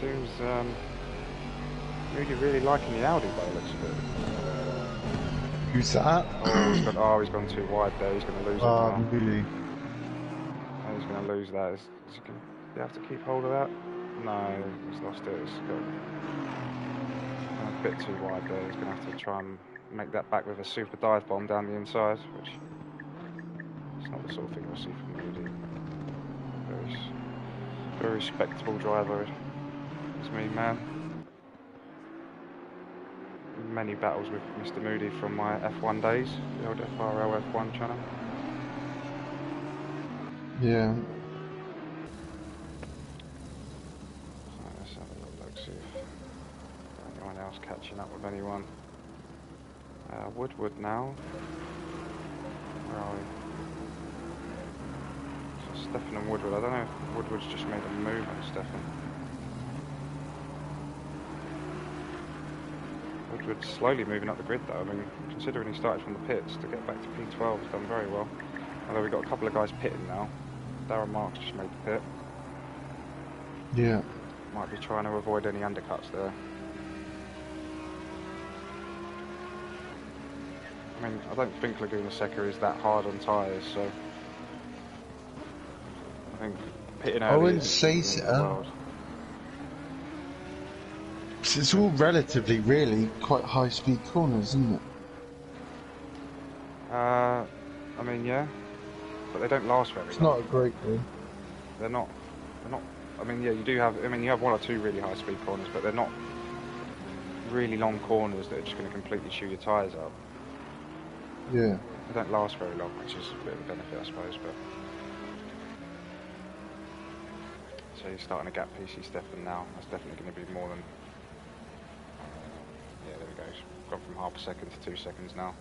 Seems Moody really liking the Audi by the looks of it. Who's that? He's gone too wide there. He's going to lose it now. Really? He's going to lose that. Is he going to have to keep hold of that? No, he's lost it. It's got a bit too wide there. He's going to have to try and make that back with a super dive bomb down the inside, which is not the sort of thing we'll see from Moody. Very respectable driver. It's me, man. Many battles with Mr. Moody from my F1 days, the old FRL F1 channel. Yeah. That's catching up with anyone. Woodward now. Where are we? So Stefan and Woodward. I don't know if Woodward's just made a move on Stefan. Woodward's slowly moving up the grid though. I mean, considering he started from the pits, to get back to P12 has done very well. Although we've got a couple of guys pitting now. Darren Marks just made the pit. Yeah. Might be trying to avoid any undercuts there. I mean, I don't think Laguna Seca is that hard on tyres, so I think pitting early. I wouldn't say so. It's all relatively, really, quite high-speed corners, isn't it? I mean, yeah, but they don't last very long. It's not a great thing. They're not. I mean, yeah, you do have. I mean, you have one or two really high-speed corners, but they're not really long corners that are just going to completely chew your tyres up. Yeah. They don't last very long, which is a bit of a benefit, I suppose. But so he's starting to gap PC Stefan now. That's definitely going to be more than. Yeah, there we go. He's gone from half a second to 2 seconds now.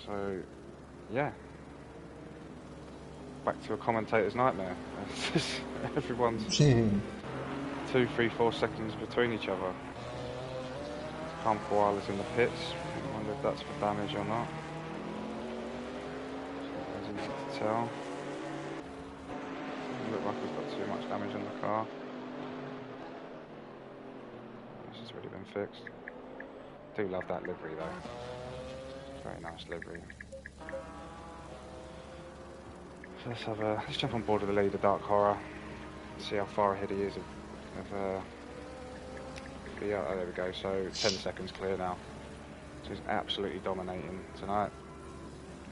So, yeah. Back to a commentator's nightmare. Everyone's 2, 3, 4 seconds between each other. Campoal is in the pits. I wonder if that's for damage or not. It's easy to tell. Doesn't look like he's got too much damage on the car. This has already been fixed. Do love that livery though. Very nice livery. So let's jump on board with the leader, Dark Horror. See how far ahead he is of yeah, oh, there we go. So 10 seconds clear now. So he's absolutely dominating tonight,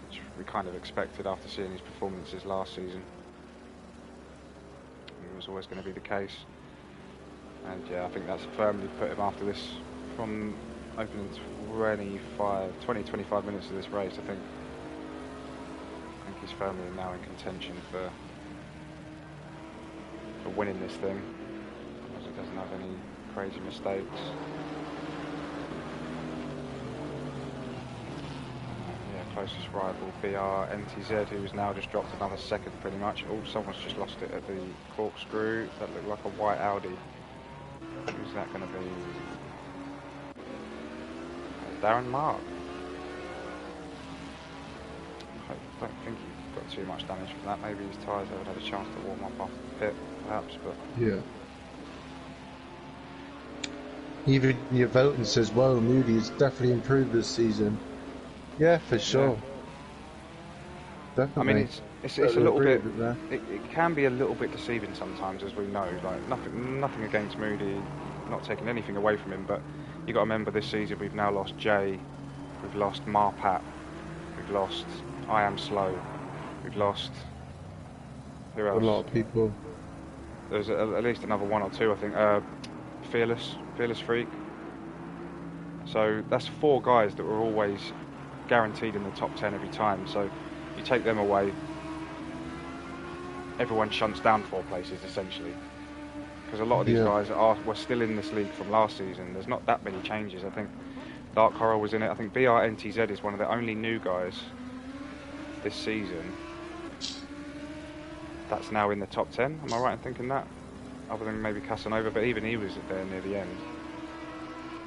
which we kind of expected after seeing his performances last season. It was always going to be the case. And yeah, I think that's firmly put him after this, from opening 20-25 minutes of this race. I think he's firmly now in contention for winning this thing, because he doesn't have any crazy mistakes. Yeah, closest rival BR NTZ, who's now just dropped another second pretty much. Oh, someone's just lost it at the corkscrew. That looked like a white Audi. Who's that going to be? Darren Mark. I don't think he got too much damage from that. Maybe his tyres haven't had a chance to warm up after the pit, perhaps, but... Yeah. Even your voting says, well, Moody has definitely improved this season. Yeah, for sure. Yeah. Definitely. I mean, it's a little bit... It can be a little bit deceiving sometimes, as we know. Like, nothing against Moody, not taking anything away from him, but you've got to remember this season we've now lost Jay, we've lost Marpat, we've lost I Am Slow, we've lost... Who else? A lot of people. There's at least another one or two, I think. Fearless Freak. So that's 4 guys that were always guaranteed in the top 10 every time. So you take them away, everyone shunts down 4 places essentially. Because a lot of these guys were still in this league from last season. There's not that many changes. I think Dark Horror was in it. I think BR NTZ is one of the only new guys this season that's now in the top 10. Am I right in thinking that? Other than maybe Casanova, but even he was there near the end.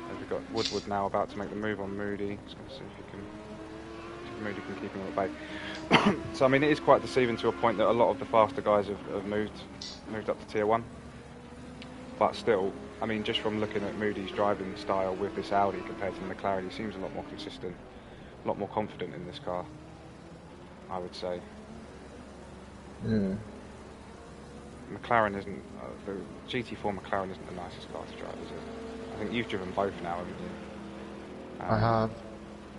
And we've got Woodward now about to make the move on Moody. Just going to see if Moody can keep him at bay. So I mean, it is quite deceiving to a point that a lot of the faster guys have moved up to tier 1. But still, I mean, just from looking at Moody's driving style with this Audi compared to the McLaren, he seems a lot more consistent, a lot more confident in this car, I would say. Yeah. McLaren isn't, the GT4 McLaren isn't the nicest car to drive, is it? I think you've driven both now, haven't you? I have.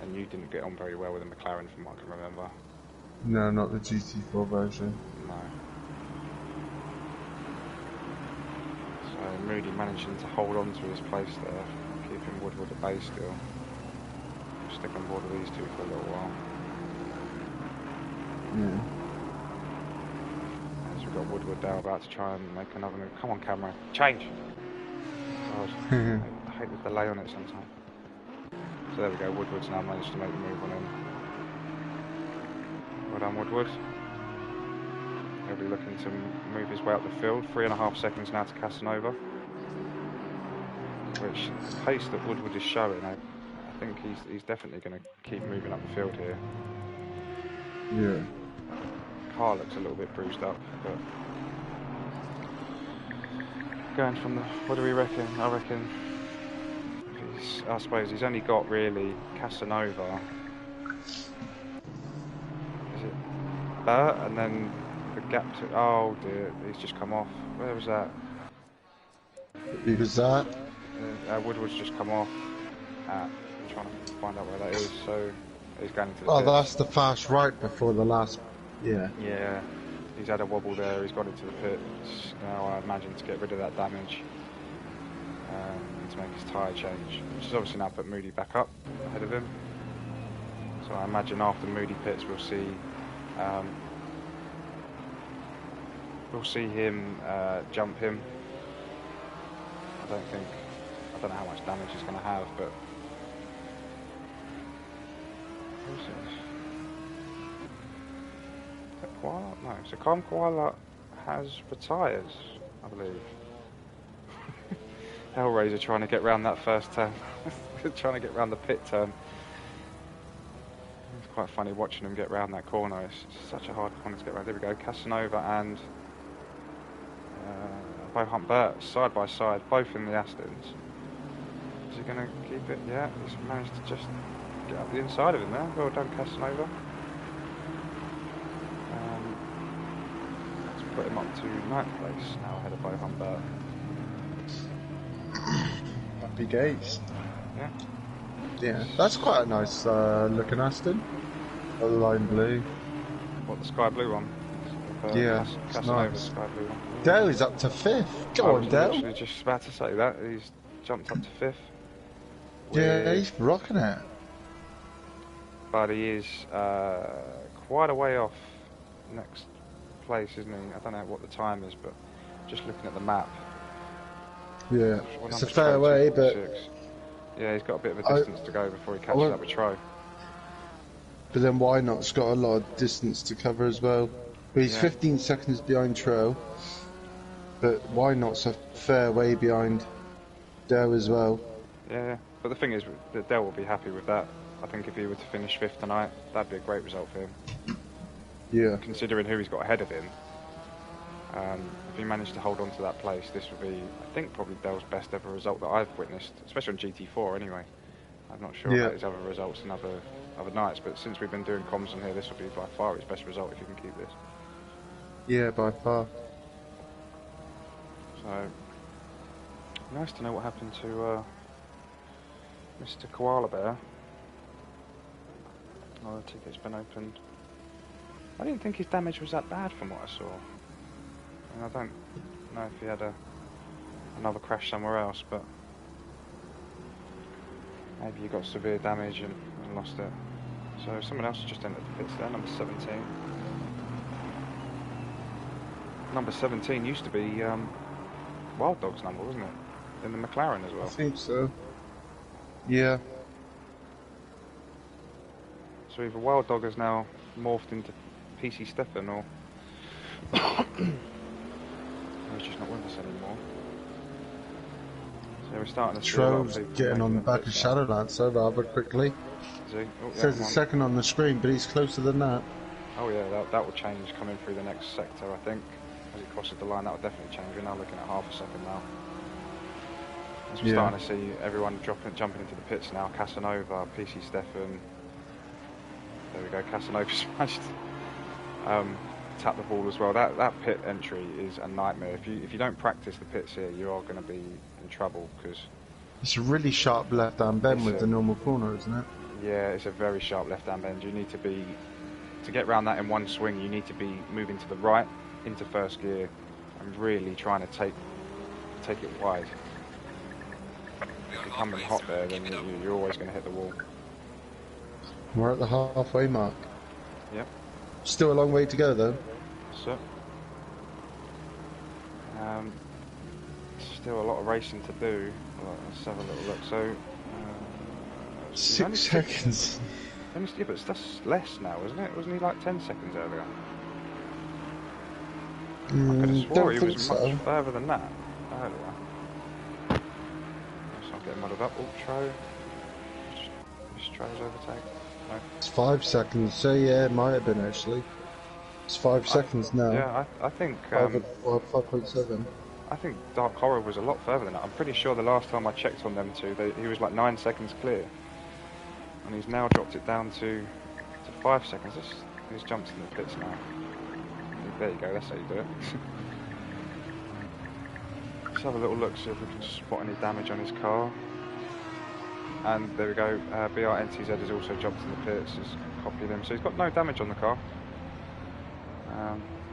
And you didn't get on very well with the McLaren from what I can remember. No, not the GT4 version. No. So Moody managing to hold on to his place there, keeping Woodward at bay still. Stick on board with these two for a little while. Yeah. As we've got Woodward now about to try and make another move. Come on, camera, change! So God, I hate the delay on it sometimes. So there we go, Woodward's now managed to make the move on him. Well done, Woodward. He'll be looking to move his way up the field. 3.5 seconds now to Casanova. Which, the pace that Woodward is showing, I think he's definitely going to keep moving up the field here. Yeah. Car looks a little bit bruised up, but going from the, what do we reckon? I reckon, I suppose he's only got really Casanova. Is it Bert? And then the gap to, oh dear, he's just come off. Where was that? Who was that? Woodward's just come off. I'm trying to find out where that is. So he's going into the Oh, pits. that's the fast right before the last. Yeah. Yeah, he's had a wobble there. He's gone into the pits. Now I imagine to get rid of that damage and to make his tyre change, which is obviously now put Moody back up ahead of him. So I imagine after Moody pits we'll see him jump him. I don't know how much damage he's going to have, but who's this? Is that Koala? No, so Calm Koala has retired, I believe. Hellraiser trying to get round that first turn, trying to get round the pit turn. It's quite funny watching him get round that corner. It's such a hard corner to get round. There we go, Casanova and Bohunt Burt side by side, both in the Astons. Is he going to keep it? Yeah, he's managed to just get up the inside of him there. Well done, Casanova. Let's put him up to 9th place now ahead of Bohunt Burt. Happy days. Yeah. Yeah, that's quite a nice looking Aston. A lime blue. What, the sky blue one? Yeah, Casanova's nice. sky blue one. Dale is up to 5th. Go on, Dale. I was just about to say that. He's jumped up to 5th. Yeah, he's rocking it. But he is quite a way off next place, isn't he? I don't know what the time is, but just looking at the map. Yeah, it's a fair way, but... Yeah, he's got a bit of a distance to go before he catches up with Tro. But then why not? It's got a lot of distance to cover as well. But he's 15 seconds behind Tro. But why not's a fair way behind Dell as well. Yeah, but the thing is that Dell will be happy with that. I think if he were to finish 5th tonight, that'd be a great result for him. Yeah. Considering who he's got ahead of him. If he managed to hold on to that place, this would be, I think, probably Dell's best ever result that I've witnessed, especially on GT4 anyway. I'm not sure about his other results in other nights, but since we've been doing comms on here, this will be by far his best result if he can keep this. Yeah, by far. So, nice to know what happened to Mr. Koala Bear. Oh, the ticket's been opened. I didn't think his damage was that bad from what I saw. And I don't know if he had another crash somewhere else, but maybe he got severe damage and lost it. So someone else has just entered the pits there, number 17. Number 17 used to be Wild Dog's number, wasn't it? In the McLaren as well. I think so. Yeah. So either Wild Dog has now morphed into PC Stefan, or he's just not with us anymore. So we're starting to see Tro's getting on the back of Shadowlancer rather quickly. Is he? Oh, yeah, says a second on the screen, but he's closer than that. Oh yeah, that will change coming through the next sector, I think. As he crosses the line, that will definitely change. We're now looking at half a second now. As we're starting to see everyone jumping into the pits now. Casanova, PC Stefan. There we go. Casanova's managed to tap the ball as well. That pit entry is a nightmare. If you don't practice the pits here, you are going to be in trouble because it's a really sharp left-hand bend with the normal corner, isn't it? Yeah, it's a very sharp left-hand bend. You need to be, to get around that in one swing, you need to be moving to the right into first gear and really trying to take it wide. If you're coming hot there, then you're always going to hit the wall. We're at the halfway mark. Yep. Still a long way to go though. So, still a lot of racing to do. Let's have a little look. So 6 seconds. Yeah, but that's less now, isn't it? Wasn't he like 10 seconds earlier? I could have swore he was much further than that earlier. Let's not get muddled up. Oh, Tro. Just Tro's overtake. No. It's 5 seconds, so yeah, it might have been actually. It's 5 seconds now. Yeah, I think 5.7. I think Dark Horror was a lot further than that. I'm pretty sure the last time I checked on them two, he was like 9 seconds clear, and he's now dropped it down to 5 seconds. He's jumped in the pits now. There you go. That's how you do it. Let's have a little look, see if we can spot any damage on his car. And there we go. BRNTZ has also jumped in the pits. He's copied him, so he's got no damage on the car.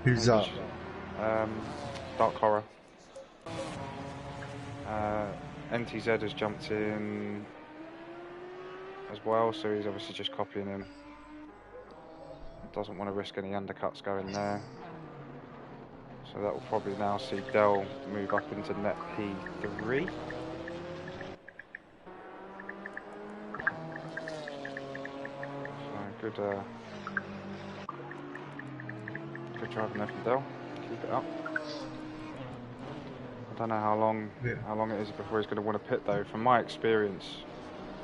Who's that? Dark Horror. NTZ has jumped in as well, so he's obviously just copying him. Doesn't want to risk any undercuts going there. So that will probably now see Dell move up into net P3. So good driving there from Dell. Keep it up. I don't know how long it is before he's going to want to pit though. From my experience,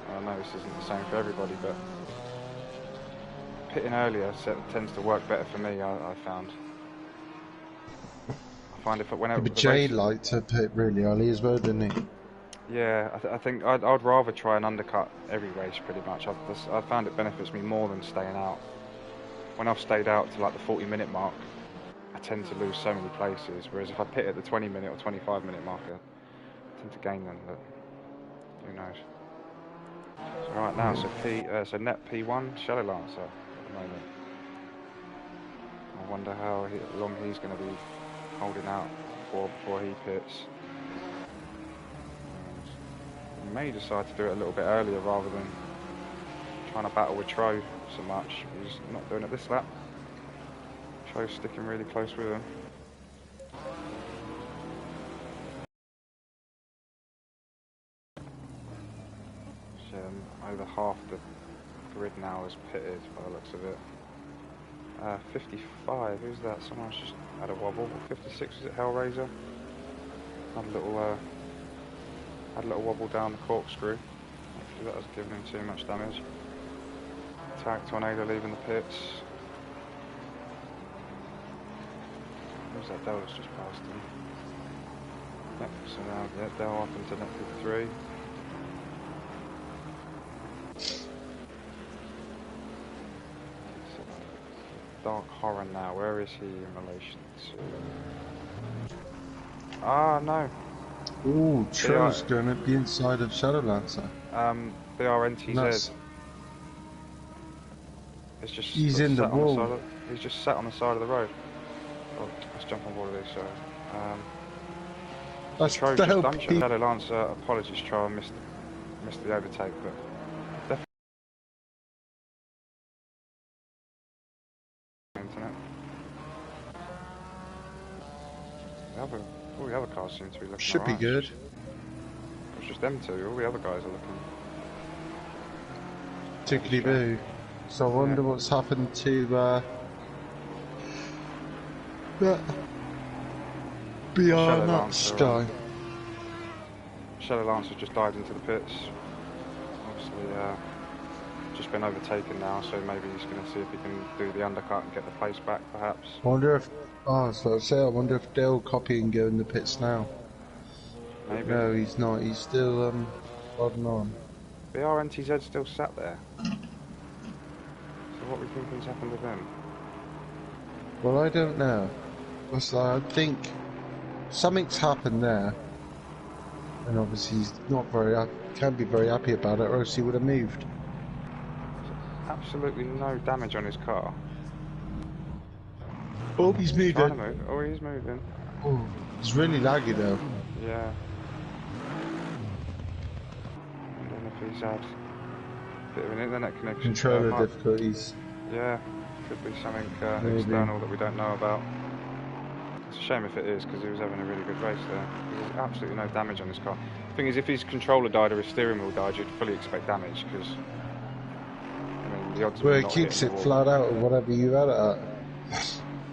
I know this isn't the same for everybody, but pitting earlier tends to work better for me. I found. I find if whenever. But Jay liked to pit really early as well, didn't he? Yeah, I think I'd rather try and undercut every race pretty much. I found it benefits me more than staying out. When I've stayed out to like the 40-minute mark, I tend to lose so many places. Whereas if I pit at the 20-minute or 25-minute marker, I tend to gain them. But who knows? So right now, so net P1 Shadow Lancer at the moment. I wonder how long he's going to be holding out before he pits. He may decide to do it a little bit earlier rather than trying to battle with Tro so much. He's not doing it this lap. Tro's sticking really close with him. So over half the grid now is pitted by the looks of it. 55, who's that? Someone's just had a wobble. 56, is it Hellraiser? Had a little wobble down the corkscrew. Hopefully that hasn't given him too much damage. Attack Tornado leaving the pits. Who's that? Dell's just passed him. Yep, so now Dell up into net 3. Dark Horror now, where is he in relation to? Ah, no. Ooh, Tro's going at the inside of Shadow Lancer. BRNTZ. It's just he's in the wall. He's just sat on the side of the road. Oh, let's jump on board of this. So, that's Tro's just done. Shadow Lancer, apologies, Tro, I missed the overtake, but definitely. All the other cars seem to be looking Should right. be good. It's just them two. All the other guys are looking. Particularly Boo. So I wonder what's happened to that beyond that sky. Shadow Lancer just dived into the pits. Obviously, just been overtaken now, so maybe he's going to see if he can do the undercut and get the place back, perhaps. I wonder if. Oh, so I wonder if they'll copy and go in the pits now. Maybe. No, he's not. He's still plodding on. BRNTZ still sat there. So what we think's happened to them? Well, I don't know. I think something's happened there, and obviously he's not can't be very happy about it, or else he would have moved. Absolutely no damage on his car. Oh, he's moving. Trying to move. Oh, he's moving. Oh, it's really laggy though. Yeah. I don't know if he's had a bit of an internet connection. Controller difficulties. Yeah, could be something external that we don't know about. It's a shame if it is, because he was having a really good race there. There's absolutely no damage on this car. The thing is, if his controller died or his steering wheel died, you'd fully expect damage, because I mean, the odds of Well, him it not keeps hitting it the flat wall. out or whatever you had it at.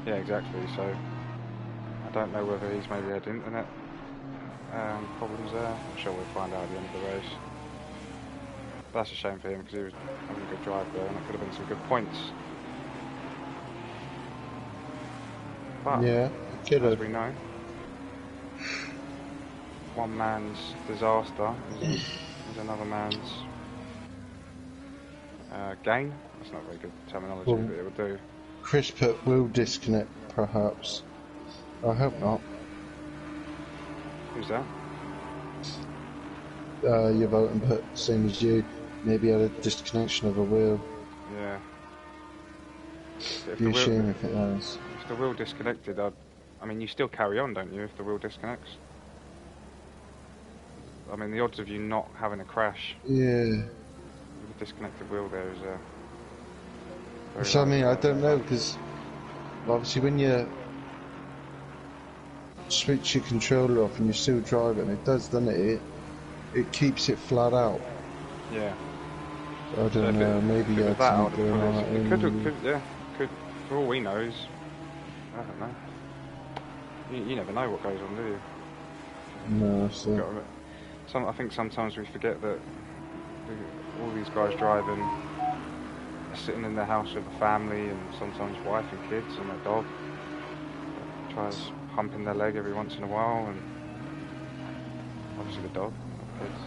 Yeah, exactly. So I don't know whether he's maybe had internet problems there. I'm sure we'll find out at the end of the race. That's a shame for him, because he was having a good drive there, and it could have been some good points. But Yeah, as we know, one man's disaster is another man's gain. That's not very good terminology, well, but it will do. Chris put will disconnect, perhaps. I hope not. Who's that? Your voting put, same as you. Maybe had a disconnection of a wheel. Yeah. It'd be a shame if it has. If the wheel disconnected, I mean, you still carry on, don't you, if the wheel disconnects? I mean, the odds of you not having a crash with a disconnected wheel there is very So I mean, low. I don't know, because obviously when you switch your controller off and you're still driving, it does, doesn't it? It keeps it flat out. Yeah. I don't know, maybe you had something going on at It could, yeah. Could, for all we know, is I don't know. You never know what goes on, do you? No, so. I think sometimes we forget that all these guys driving are sitting in their house with a family and sometimes wife and kids and a dog. Tries humping their leg every once in a while, and obviously the dog, not kids.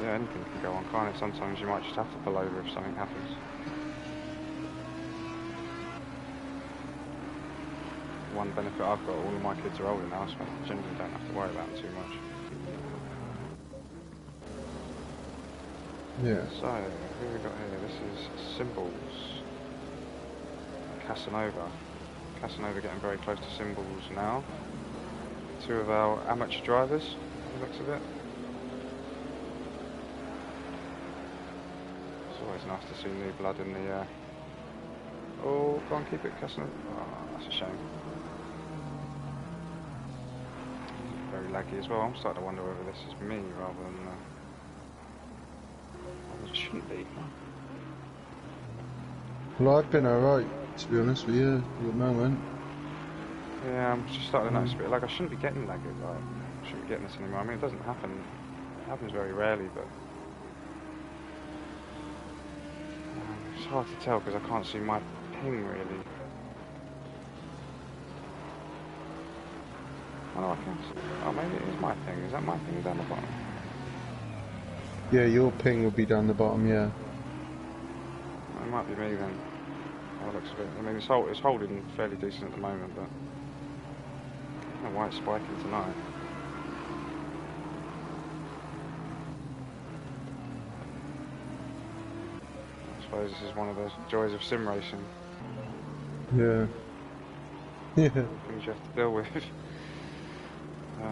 Yeah, anything can go on, can't it? Sometimes you might just have to pull over if something happens. One benefit I've got, all of my kids are older now, so I generally don't have to worry about them too much. Yeah. So, who have we got here? This is Symbols. Casanova. Casanova getting very close to Symbols now. Two of our amateur drivers, by the looks of it. It's always nice to see new blood in the... Oh, go on, keep it, Casanova. Oh, that's a shame. Very laggy as well. I'm starting to wonder whether this is me rather than... it shouldn't be. Well, I've been alright, to be honest with you, at the moment. Yeah, I'm just starting to notice a bit. Like, I shouldn't be getting laggy. Like, I shouldn't be getting this anymore. I mean, it doesn't happen. It happens very rarely, but it's hard to tell because I can't see my ping really. Oh, I can see. Oh, maybe it is my ping. Is that my ping down the bottom? Yeah, your ping will be down the bottom, yeah. It might be me then. Oh, it looks a bit. I mean, it's holding fairly decent at the moment, but I don't know why it's spiking tonight. I suppose this is one of the joys of sim racing. Yeah. Yeah. Things you have to deal with. I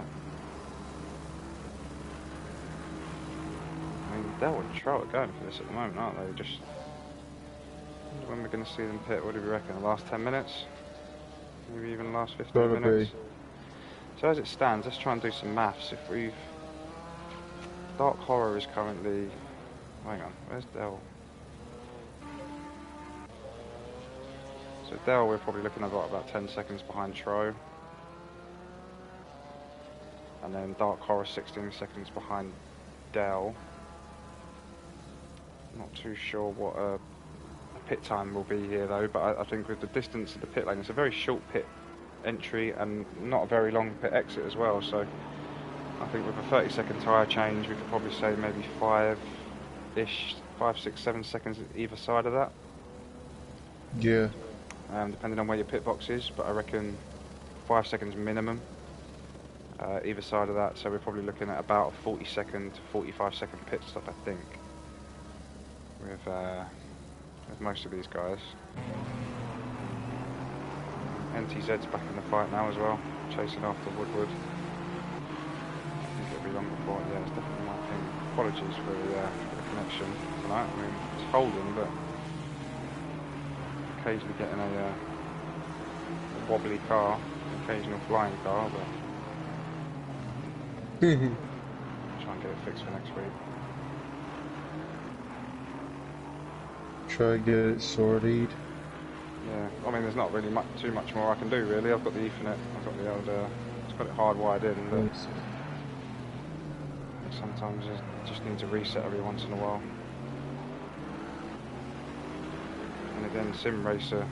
mean, Dell and Troll are going for this at the moment, aren't they? Just when we're going to see them pit, what do we reckon? The last 10 minutes? Maybe even the last 15 Gotta minutes? be. So as it stands, let's try and do some maths. If we've... Dark Horror is currently... Hang on, where's Dell? So Dell, we're probably looking at about 10 seconds behind Tro. And then Dark Horror 16 seconds behind Dell. Not too sure what a pit time will be here though, but I think with the distance of the pit lane, it's a very short pit entry and not a very long pit exit as well, so I think with a 30-second tyre change we could probably say maybe 5, 6, 7 seconds either side of that. Yeah. Depending on where your pit box is, but I reckon 5 seconds minimum either side of that, so we're probably looking at about a 40-second to 45-second pit stop, I think, with most of these guys. NTZ's back in the fight now as well, chasing after Woodward. I think it'll be long before, yeah, it's definitely my thing. Apologies for the connection action tonight. I mean, it's holding, but occasionally getting a wobbly car, occasional flying car, but try and get it fixed for next week. Try and get it sorted. Yeah, I mean, there's not really too much more I can do, really. I've got the Ethernet, I've got the old, it's got it hardwired in, but sometimes you just need to reset every once in a while. And again, sim racer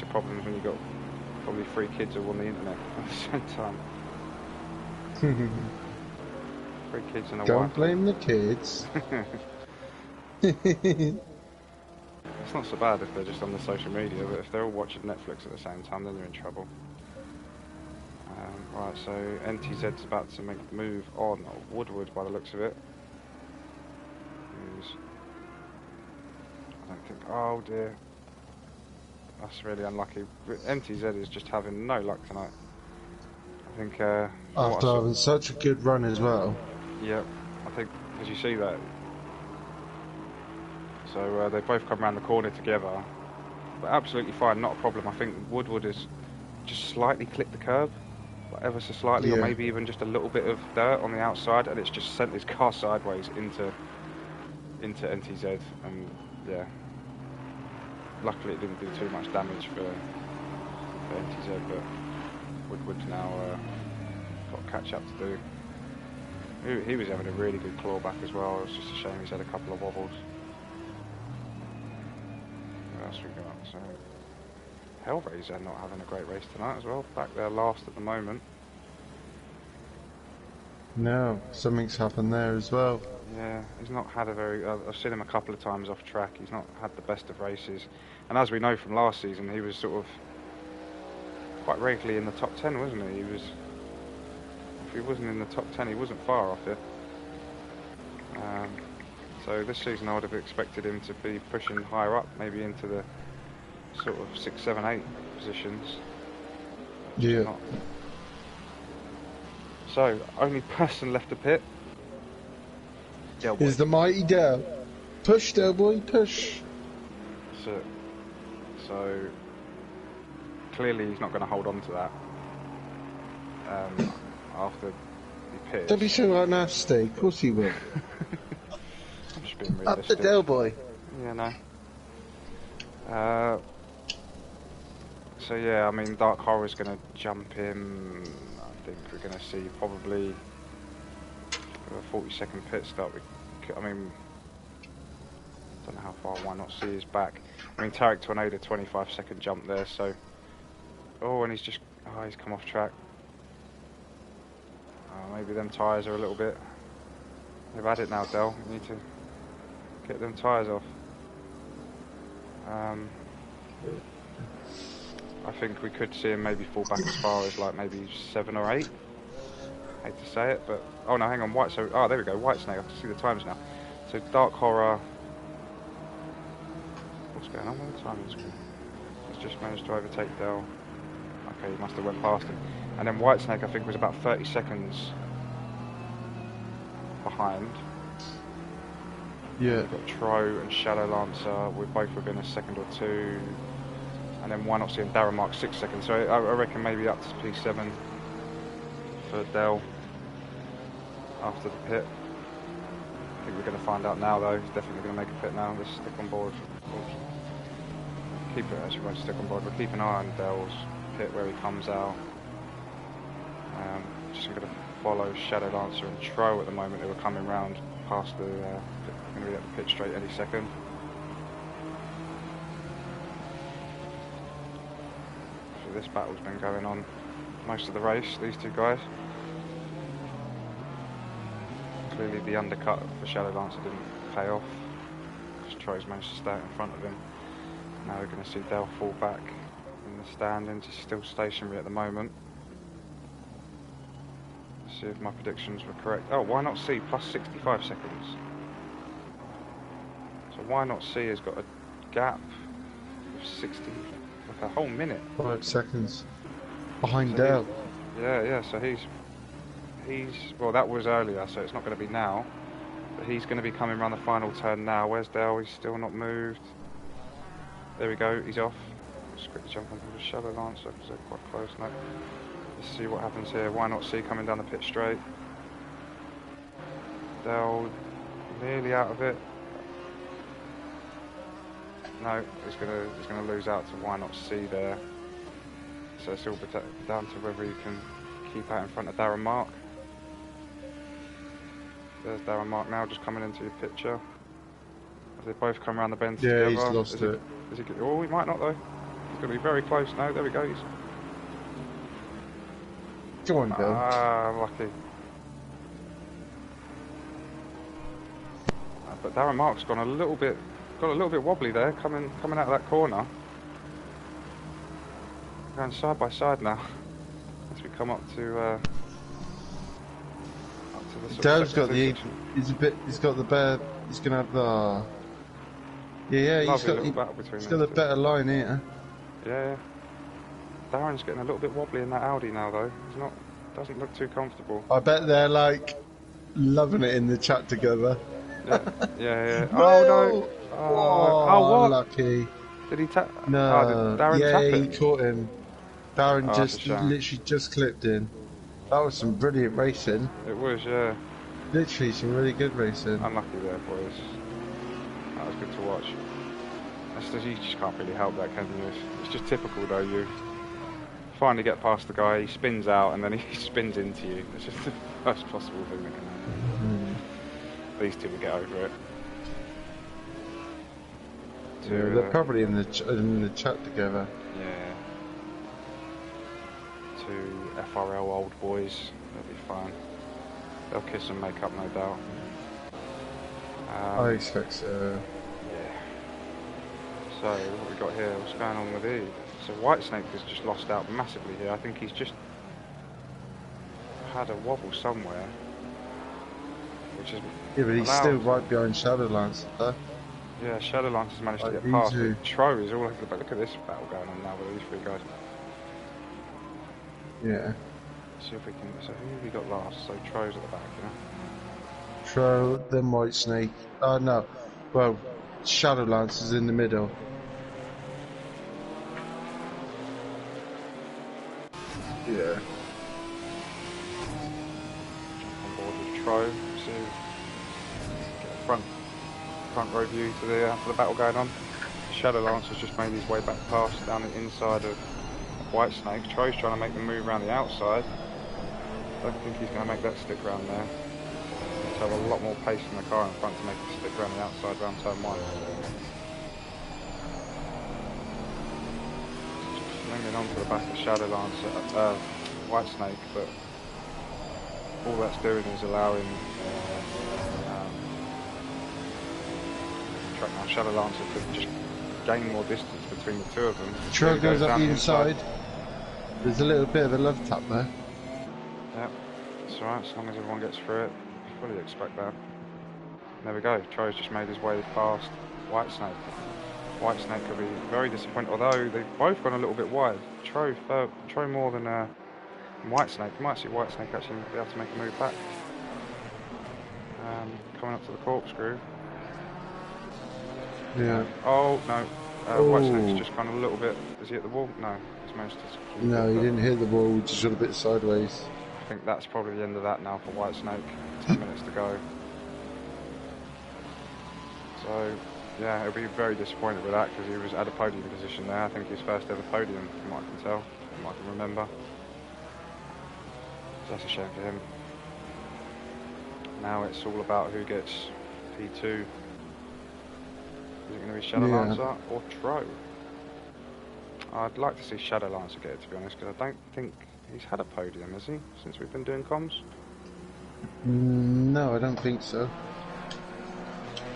problems when you've got probably 3 kids all on the internet at the same time. 3 kids and a wife. Don't blame the kids. It's not so bad if they're just on the social media, but if they're all watching Netflix at the same time, then you're in trouble. Right, so NTZ's about to make the move on Woodward by the looks of it. I don't think... Oh dear. That's really unlucky. NTZ is just having no luck tonight. I think... After having such a good run as well. Yep, I think... Did you see that? So they both come around the corner together. But absolutely fine, not a problem. I think Woodward has just slightly clipped the curb. Like ever so slightly, or maybe even just a little bit of dirt on the outside, and it's just sent his car sideways into NTZ, and yeah, luckily it didn't do too much damage for NTZ, but Woodward's now got catch up to do. He was having a really good clawback as well. It's just a shame he's had a couple of wobbles. What else we got? So Hellraiser not having a great race tonight as well, back there last at the moment. No, something's happened there as well. Yeah, he's not had a very... I've seen him a couple of times off track, he's not had the best of races. And as we know from last season, he was sort of quite regularly in the top 10, wasn't he? If he wasn't in the top 10, he wasn't far off it. So this season I would have expected him to be pushing higher up, maybe into the sort of 6, 7, 8 positions. Yeah. Not. So, only person left to pit is the mighty Del. Push, Del boy, push. That's it. So, clearly he's not going to hold on to that after he pits. Don't be so nasty, of course he will. I'm just being realistic. Up the Del boy. Yeah, no. So yeah, I mean, Dark Horror's going to jump in. I think we're going to see probably a 40-second pit stop. I mean, don't know how far Why Not See is back. I mean, Tarek Tornado 25-second jump there. So, and he's come off track. Maybe them tyres are a little bit. They've had it now, Del. You need to get them tyres off. I think we could see him maybe fall back as far as like maybe 7 or 8. Hate to say it, but oh no, hang on, there we go, Whitesnake. I can see the times now. So Dark Horror. What's going on with the timing screen? He's just managed to overtake Del. Okay, he must have went past him. And then Whitesnake, I think, was about 30 seconds behind. Yeah. We've got Tro and Shadow Lancer. We're both within a second or two. And then Why Not See and Darren Mark 6 seconds. So I reckon maybe up to P7 for Del after the pit. I think we're going to find out now though. He's definitely going to make a pit now. Let's stick on board. Keep it, actually won't stick on board. We'll keep an eye on Del's pit where he comes out. Just going to follow Shadow Lancer and Tro at the moment who are coming round past the going to be at the pit straight any second. So this battle's been going on most of the race, these two guys. Clearly the undercut for Shadow Lancer didn't pay off, because Troy's managed to stay out in front of him. Now we're going to see Del fall back in the standings. He's still stationary at the moment. Let's see if my predictions were correct. Oh, Why Not See plus 65 seconds. So Why Not See has got a gap of 60, like a whole minute. 5 seconds behind Del. Yeah, so he's well, that was earlier, so it's not going to be now. But he's going to be coming around the final turn now. Where's Dale? He's still not moved. There we go, he's off. Just quickly jump onto the Shadow Lancer because they're quite close now. Let's see what happens here. Why not see coming down the pit straight? Dale nearly out of it. No, he's gonna lose out to Why Not See there. So it's all down to whether he can keep out in front of Darren Mark. There's Darren Mark now just coming into your picture. As they both come around the bend together. Yeah, he's lost it. Oh, he might not though. He's going to be very close now. There we go. Go on, Bill. Ah, lucky. But Darren Mark's got a little bit wobbly there, coming out of that corner. Going side by side now. As we come up to the sort Dale's got section. he's got the better, he's going to have the... Yeah, he's got a better line here. Yeah. Darren's getting a little bit wobbly in that Audi now though. Doesn't look too comfortable. I bet they're like loving it in the chat together. Yeah. No! Oh no! Oh, what? Lucky. Did he tap? No. Oh, did Darren tap it? He caught him. Darren That's literally just clipped in. That was some brilliant racing. It was, yeah. Literally some really good racing. Unlucky there, boys. That was good to watch. You just can't really help that, can you? It's just typical though. You finally get past the guy, he spins out, and then he spins into you. It's just the worst possible thing that can happen. These two will get over it. They're probably in the chat together. Yeah. Two FRL old boys. They'll be fine. They'll kiss and make up, no doubt. I expect so. So, what have we got here? What's going on with these? So, Whitesnake has just lost out massively here. I think he's just had a wobble somewhere. Which is... Yeah, but he's still right behind Shadowlands. Yeah, Shadowlands has managed to get past. Tro is all over the back. Look at this battle going on now with these three guys. Yeah. See if we can... So, who have we got last? So, Tro's at the back, you know? Tro, then Whitesnake. No. Well, Shadowlands is in the middle. Yeah. Jump on board with Tro. See, get a front row view to the battle going on. Shadowlance has just made his way back past down the inside of Whitesnake. Tro's trying to make the move around the outside. I don't think he's going to make that stick round there. He's have a lot more pace in the car in front to make it stick around the outside round turn 1. Swinging onto the back of Shadowlance at Whitesnake, but all that's doing is allowing track now Shadowlance to just gain more distance between the two of them. Tro goes up the inside. There's a little bit of a love tap there. Yeah, it's alright, as long as everyone gets through it. I fully expect that. There we go, Tro's just made his way past Whitesnake. Whitesnake could be very disappointed, although they've both gone a little bit wide. Tro more than Whitesnake. You might see Whitesnake actually be able to make a move back. Coming up to the corkscrew. Yeah. Oh, no. Whitesnake's just gone a little bit... Is he at the wall? No. He's managed to... No, he didn't hit the wall, he just got a bit sideways. I think that's probably the end of that now for Whitesnake. 10 minutes to go. So, yeah, he'll be very disappointed with that because he was at a podium position there. I think his first ever podium, from what I can tell, from what I can remember. So that's a shame for him. Now it's all about who gets P2. Is it going to be Shadowlancer or Tro? I'd like to see Shadowlancer get it, to be honest, because I don't think he's had a podium, has he, since we've been doing comms? No, I don't think so.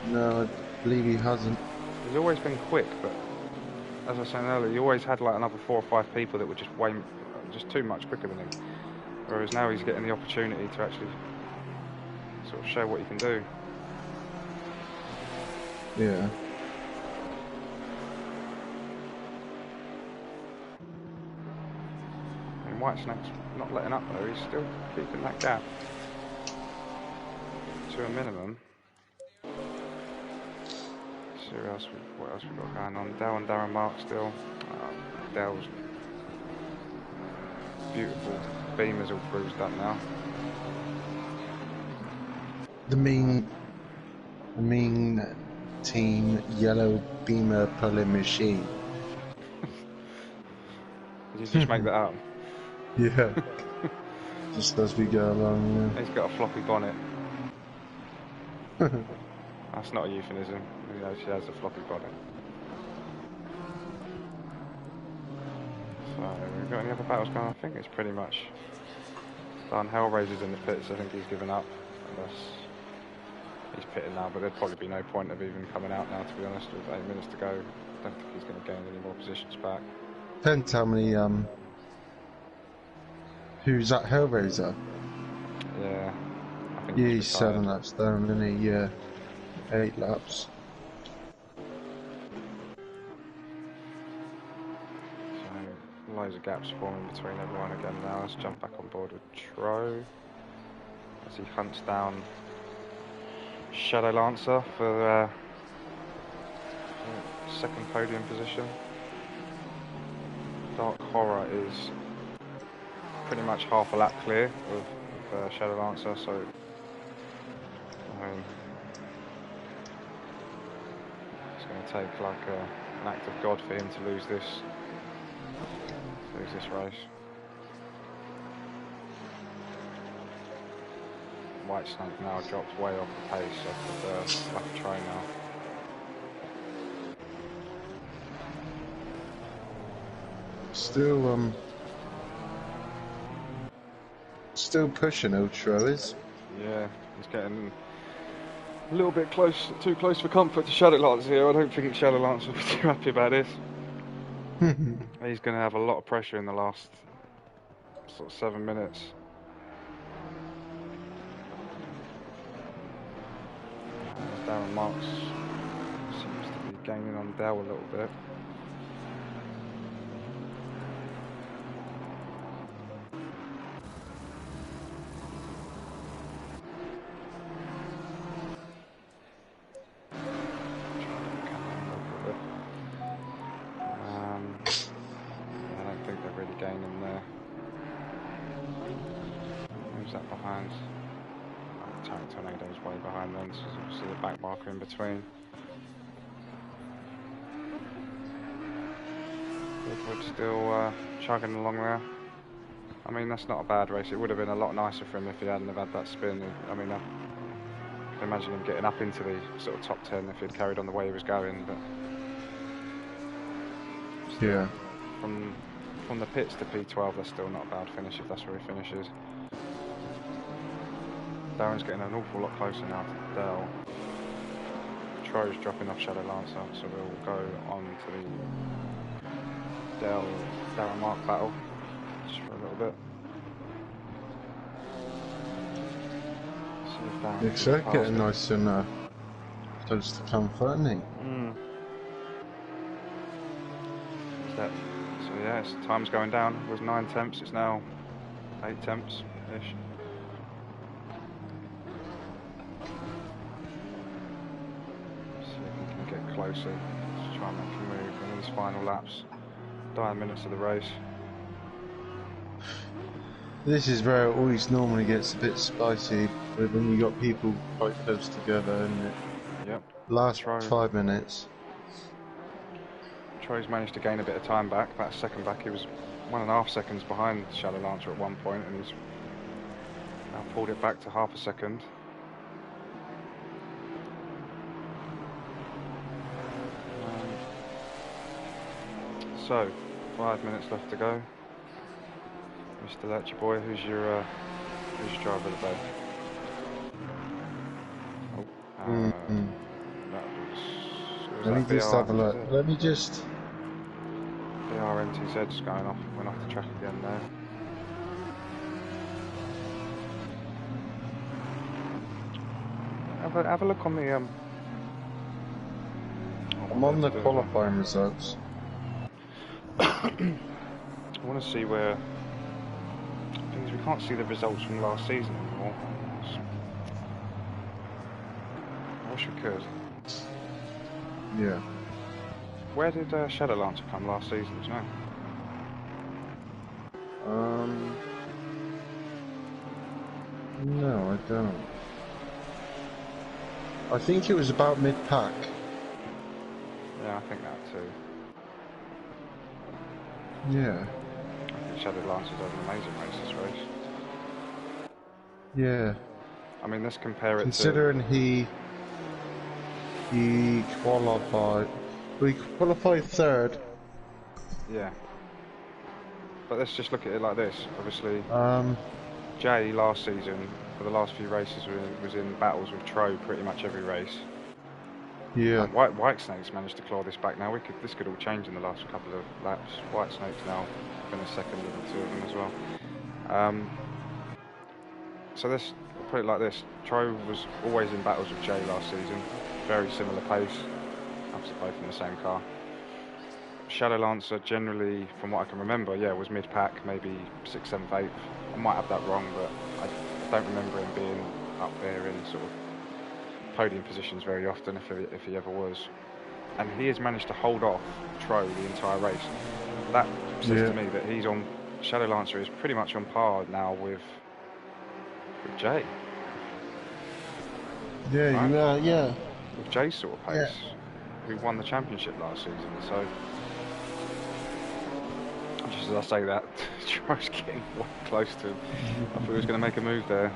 No, I believe he hasn't. He's always been quick, but as I was saying earlier, he always had like another 4 or 5 people that were just too much quicker than him. Whereas now he's getting the opportunity to actually sort of show what he can do. Yeah. And Whitesnake's not letting up though, he's still keeping that gap to a minimum. see what else we got going on. Dale and Darren Mark still. Dale's beautiful beamer's all bruised up now. The mean team yellow beamer pulling machine. Did you just make that up? Yeah. Just as we go along. Yeah. He's got a floppy bonnet. That's not a euphemism. You know, she has a floppy bonnet. So, we've got any other battles going on? I think it's pretty much done. Hellraiser's in the pits. I think he's given up. Unless he's pitting now, but there'd probably be no point of even coming out now, to be honest, with 8 minutes to go. I don't think he's going to gain any more positions back. Depends how many, who's that Hellraiser? Yeah. I think He's 7 laps down, isn't he? Yeah. 8 laps. So, loads of gaps forming between everyone again now. Let's jump back on board with Tro as he hunts down Shadow Lancer for second podium position. Dark Horror is pretty much half a lap clear of Shadow Lancer, so I mean, it's going to take like an act of God for him to lose this race. White Snake now dropped way off the pace of the lap try now. Still pushing Ultra is. Yeah, he's getting a little bit too close for comfort to Shadow Lancer here. I don't think Shadow Lancer will be too happy about this. He's going to have a lot of pressure in the last sort of 7 minutes. Darren Marks seems to be gaining on Dell a little bit. I don't think they're really gaining there. Who's that behind? Tornado's way behind them, so there's obviously the back marker in between. Woodward still chugging along there. I mean, that's not a bad race. It would have been a lot nicer for him if he hadn't have had that spin. I mean, I can imagine him getting up into the sort of top 10 if he'd carried on the way he was going. But Yeah. From the pits to P12, that's still not a bad finish if that's where he finishes. Darren's getting an awful lot closer now to Dell. Troy's dropping off Shadow Lancer, so we'll go on to the Darren Mark battle just for a little bit. See if Darren Looks like getting nice and close to comfort, isn't he? So yeah, time's going down. It was 9 temps, it's now 8 temps-ish. Get closer, just try and make him move in these final laps, dying minutes of the race. This is where it always normally gets a bit spicy, but when you got people quite close together, and it last 5 minutes. Troy's managed to gain a bit of time back. That second back, he was 1.5 seconds behind Shadow Lancer at one point, and he's now pulled it back to half a second. So, 5 minutes left to go. Mr. Lurchy boy, who's your driver of the day? That was Let me just have a look. Let me just. BRMTZ's going off. Went off the track again there. Have a look on the I'm on the qualifying results. I want to see where things. We can't see the results from last season anymore. I wish we could. Yeah. Where did Shadow Lancer come last season? Do you know? No, I don't. I think it was about mid-pack. Yeah, I think that too. Yeah. I think Shadow Lancer's had an amazing race this race. Yeah. I mean, let's compare it Considering he qualified. Well, he qualified third. Yeah. But let's just look at it like this. Obviously, Jay last season, for the last few races, was in battles with Tro pretty much every race. Yeah. And Whitesnake's managed to claw this back now. This could all change in the last couple of laps. Whitesnake's now finished second with the two of them as well. So let's put it like this. Tro was always in battles with Jay last season. Very similar pace. Obviously both in the same car. Shadow Lancer generally, from what I can remember, yeah, was mid-pack, maybe 6th, 7th, 8th. I might have that wrong, but I don't remember him being up there in sort of podium positions very often, if he ever was. And he has managed to hold off Tro the entire race. That says to me that he's on. Shadow Lancer is pretty much on par now with Jay. Yeah, right? Yeah. With Jay's sort of pace, who won the championship last season. So, just as I say that, Troy's getting way close to him. I thought he was going to make a move there.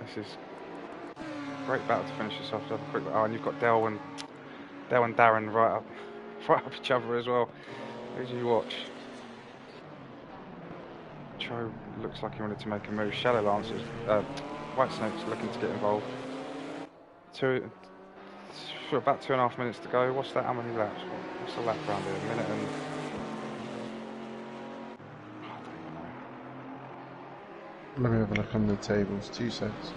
This is a great battle to finish this off. Have a quick look. Oh, and you've got Dell and Darren right up each other as well. Who do you watch? Tro looks like he wanted to make a move. Shadow Lancers, Whitesnake's looking to get involved. About 2.5 minutes to go. What's that? How many laps? What's the lap round here? A minute and... I don't even know. Let me have a look on the tables. 2 seconds.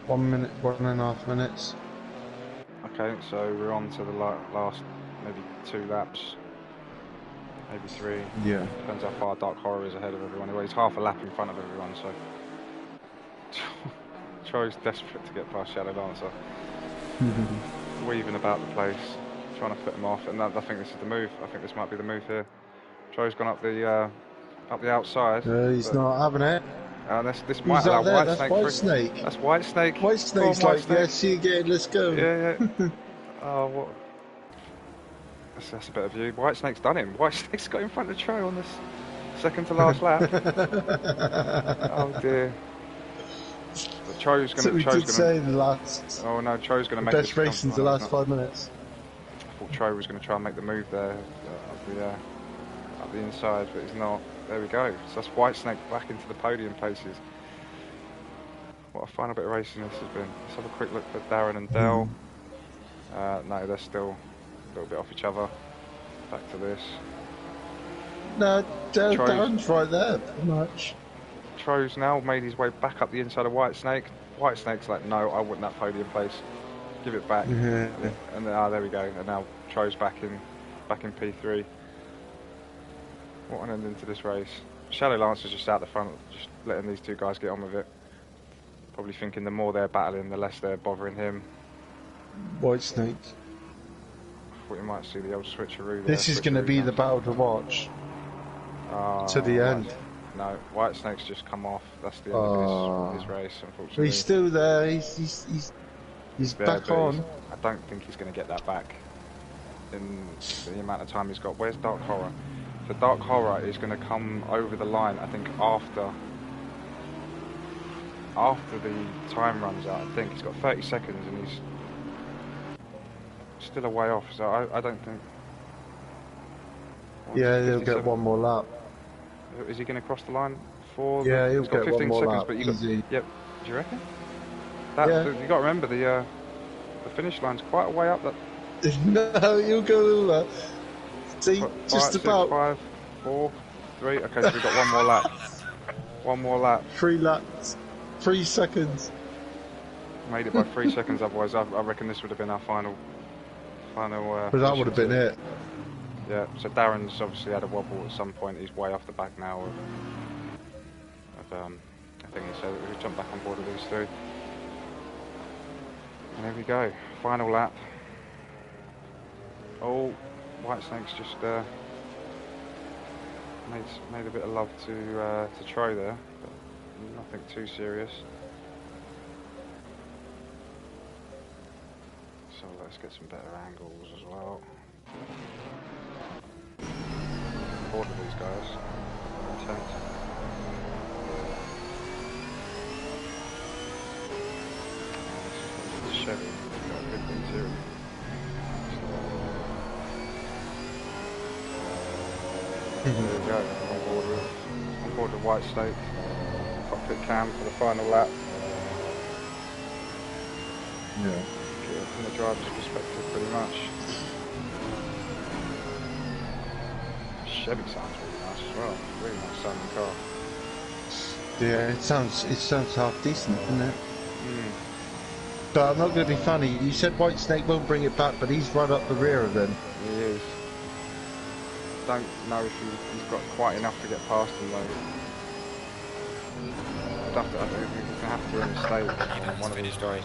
1 minute, 1.5 minutes. Okay, so we're on to the last maybe 2 laps. Maybe 3. Yeah. Depends how far Dark Horror is ahead of everyone. Anyway, he's half a lap in front of everyone, so... Troy's desperate to get past Shadow Lancer. Weaving about the place, trying to put him off, and I think this is the move. I think this might be the move here. Troy's gone up the outside. He's not having it. This might allow Whitesnake. Whitesnake. That's Whitesnake. That's Whitesnake. Whitesnake's on, like, Whitesnake. yeah, see you again, let's go. Yeah. Oh, what? That's a better view. Whitesnake's done him. Whitesnake's got in front of Tro on this second to last lap. Oh dear. But Tro's going to say the last. Oh no, Tro's going to make best race in the last 5 minutes. I thought Tro was going to try and make the move there up the inside, but he's not. There we go. So that's Whitesnake back into the podium places. What a final bit of racing this has been. Let's have a quick look for Darren and Dell. No, they're still a little bit off each other. Back to this. No, Darren's right there, pretty much. Tro's now made his way back up the inside of Whitesnake. Whitesnake's like, no, I want that podium place. Give it back. Yeah. And there we go. And now Tro's back in P3. What an ending to this race. Shadow Lancer's just out the front, just letting these two guys get on with it. Probably thinking the more they're battling, the less they're bothering him. Whitesnake. I thought you might see the old switcheroo there. This is going to be the battle to watch. To the end. No, Whitesnake's just come off. That's the end of his race, unfortunately. But he's still there. He's there, back on. I don't think he's going to get that back in the amount of time he's got. Where's Dark Horror? So Dark Horror is going to come over the line, I think, after the time runs out. I think he's got 30 seconds and he's still a way off. So I don't think. Yeah, he'll get 1 more lap. Is he going to cross the line for? Yeah, he'll got get 15 1 more seconds, lap. but Easy. Yep. Do you reckon? You got to remember the finish line's quite a way up. That. No, he'll go over. See, just 6, about 5, 4, 3. Okay, so we've got 1 more lap. 1 more lap. 3 laps. 3 seconds. Made it by 3 seconds. Otherwise, I reckon this would have been our final. But that would have been it. Yeah. So Darren's obviously had a wobble at some point. He's way off the back now of I think he said we jump back on board with these 3. There we go, final lap. Oh, Whitesnake's just made a bit of love to Troy there, but nothing too serious. So let's get some better angles as well. Bored of these guys. Intense. Chevy, got a good interior. There we go, on board with Whitesnake. Cockpit cam for the final lap. Yeah. From the driver's perspective, pretty much. Chevy sounds really nice as well. Really nice sounding car. Yeah, it sounds half decent, doesn't it? But I'm not going to be funny. You said Whitesnake won't bring it back, but he's right up the rear of him. He is. Don't know if he's got quite enough to get past him though. I think he's going to have to reinstate one of these guys.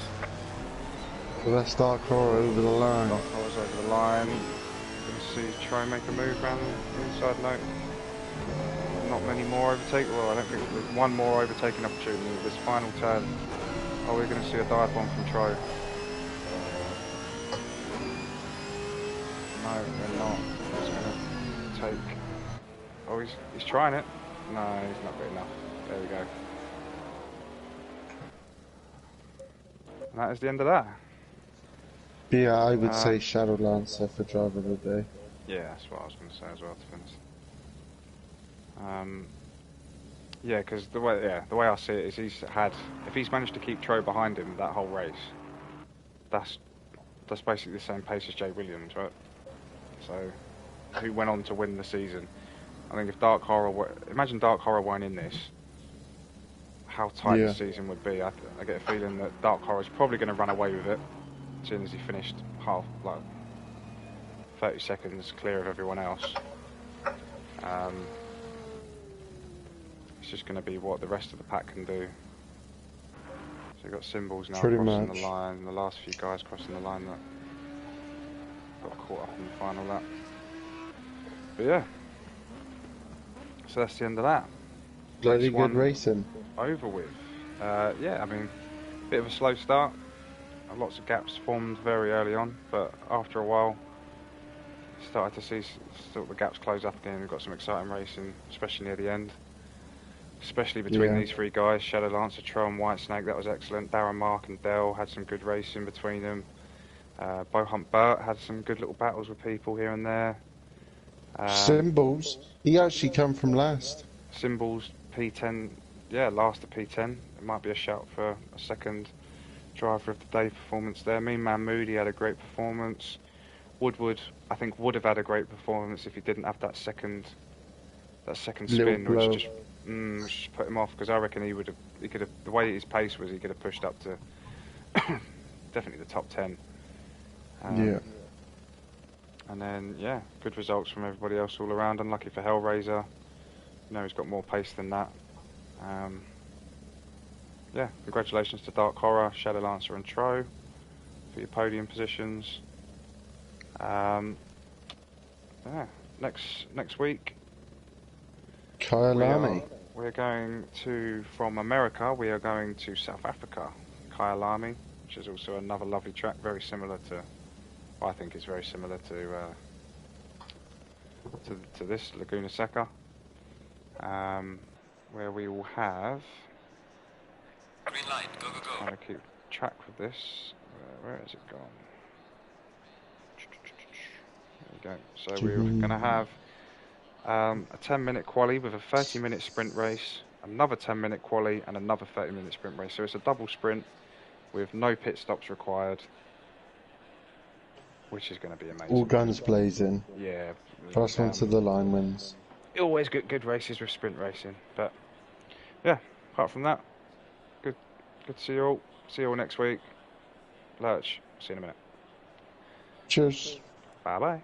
So that's Dark Horror over the line. Dark Horror's over the line. We're going to see Troy make a move around the inside note. Not many more overtake. Well, I don't think there's one more overtaking opportunity this final turn. Oh, we're going to see a dive bomb from Troy. No, we're not. He's going to take... Oh, he's trying it. No, he's not good enough. There we go. And that is the end of that. Yeah, I would say Shadow Lancer for driver of the day. Yeah, that's what I was going to say as well, to be honest. Yeah, because the way I see it is if he's managed to keep Troy behind him that whole race, that's basically the same pace as Jay Williams, right? So, who went on to win the season. I think if Dark Horror imagine Dark Horror weren't in this, how tight the season would be. I get a feeling that Dark Horror is probably going to run away with it, as soon as he finished 30 seconds clear of everyone else. It's just going to be what the rest of the pack can do. So you've got Symbols now crossing the line, the last few guys crossing the line that got caught up in the final lap. But yeah, so that's the end of that. Bloody good racing. Over with. Yeah, I mean, bit of a slow start. Lots of gaps formed very early on, but after a while, started to see the gaps close up again. We've got some exciting racing, especially near the end. Especially between these three guys, Shadow Lancer, Troll and Whitesnake, that was excellent. Darren, Mark and Dell had some good racing between them. Bohunt Burt had some good little battles with people here and there. Symbols, he actually come from last. Symbols, P10, yeah, last at P10. It might be a shout for a second driver of the day performance there. Mean Man Moody had a great performance. Woodward, I think, would have had a great performance if he didn't have that second spin, which just put him off, because I reckon he could have, the way his pace was, he could have pushed up to definitely the top 10. Yeah. And then, yeah, good results from everybody else all around. Unlucky for Hellraiser. You know, he's got more pace than that. Yeah, congratulations to Dark Horror, Shadow Lancer and Tro for your podium positions. Yeah, next week, Kyalami. We're going to, from America, we are going to South Africa, Kyalami, which is also another lovely track, very similar to, I think it's very similar to this, Laguna Seca, where we will have, green light, go, go, go. Trying to keep track with this, where has it gone? There we go. So we're going to have a 10-minute quali with a 30-minute sprint race, another 10-minute quali, and another 30-minute sprint race. So it's a double sprint with no pit stops required, which is going to be amazing. All guns blazing. Yeah. First one to the line wins. Always good races with sprint racing. But yeah, apart from that, good to see you all. See you all next week. Lurch, see you in a minute. Cheers. Bye bye.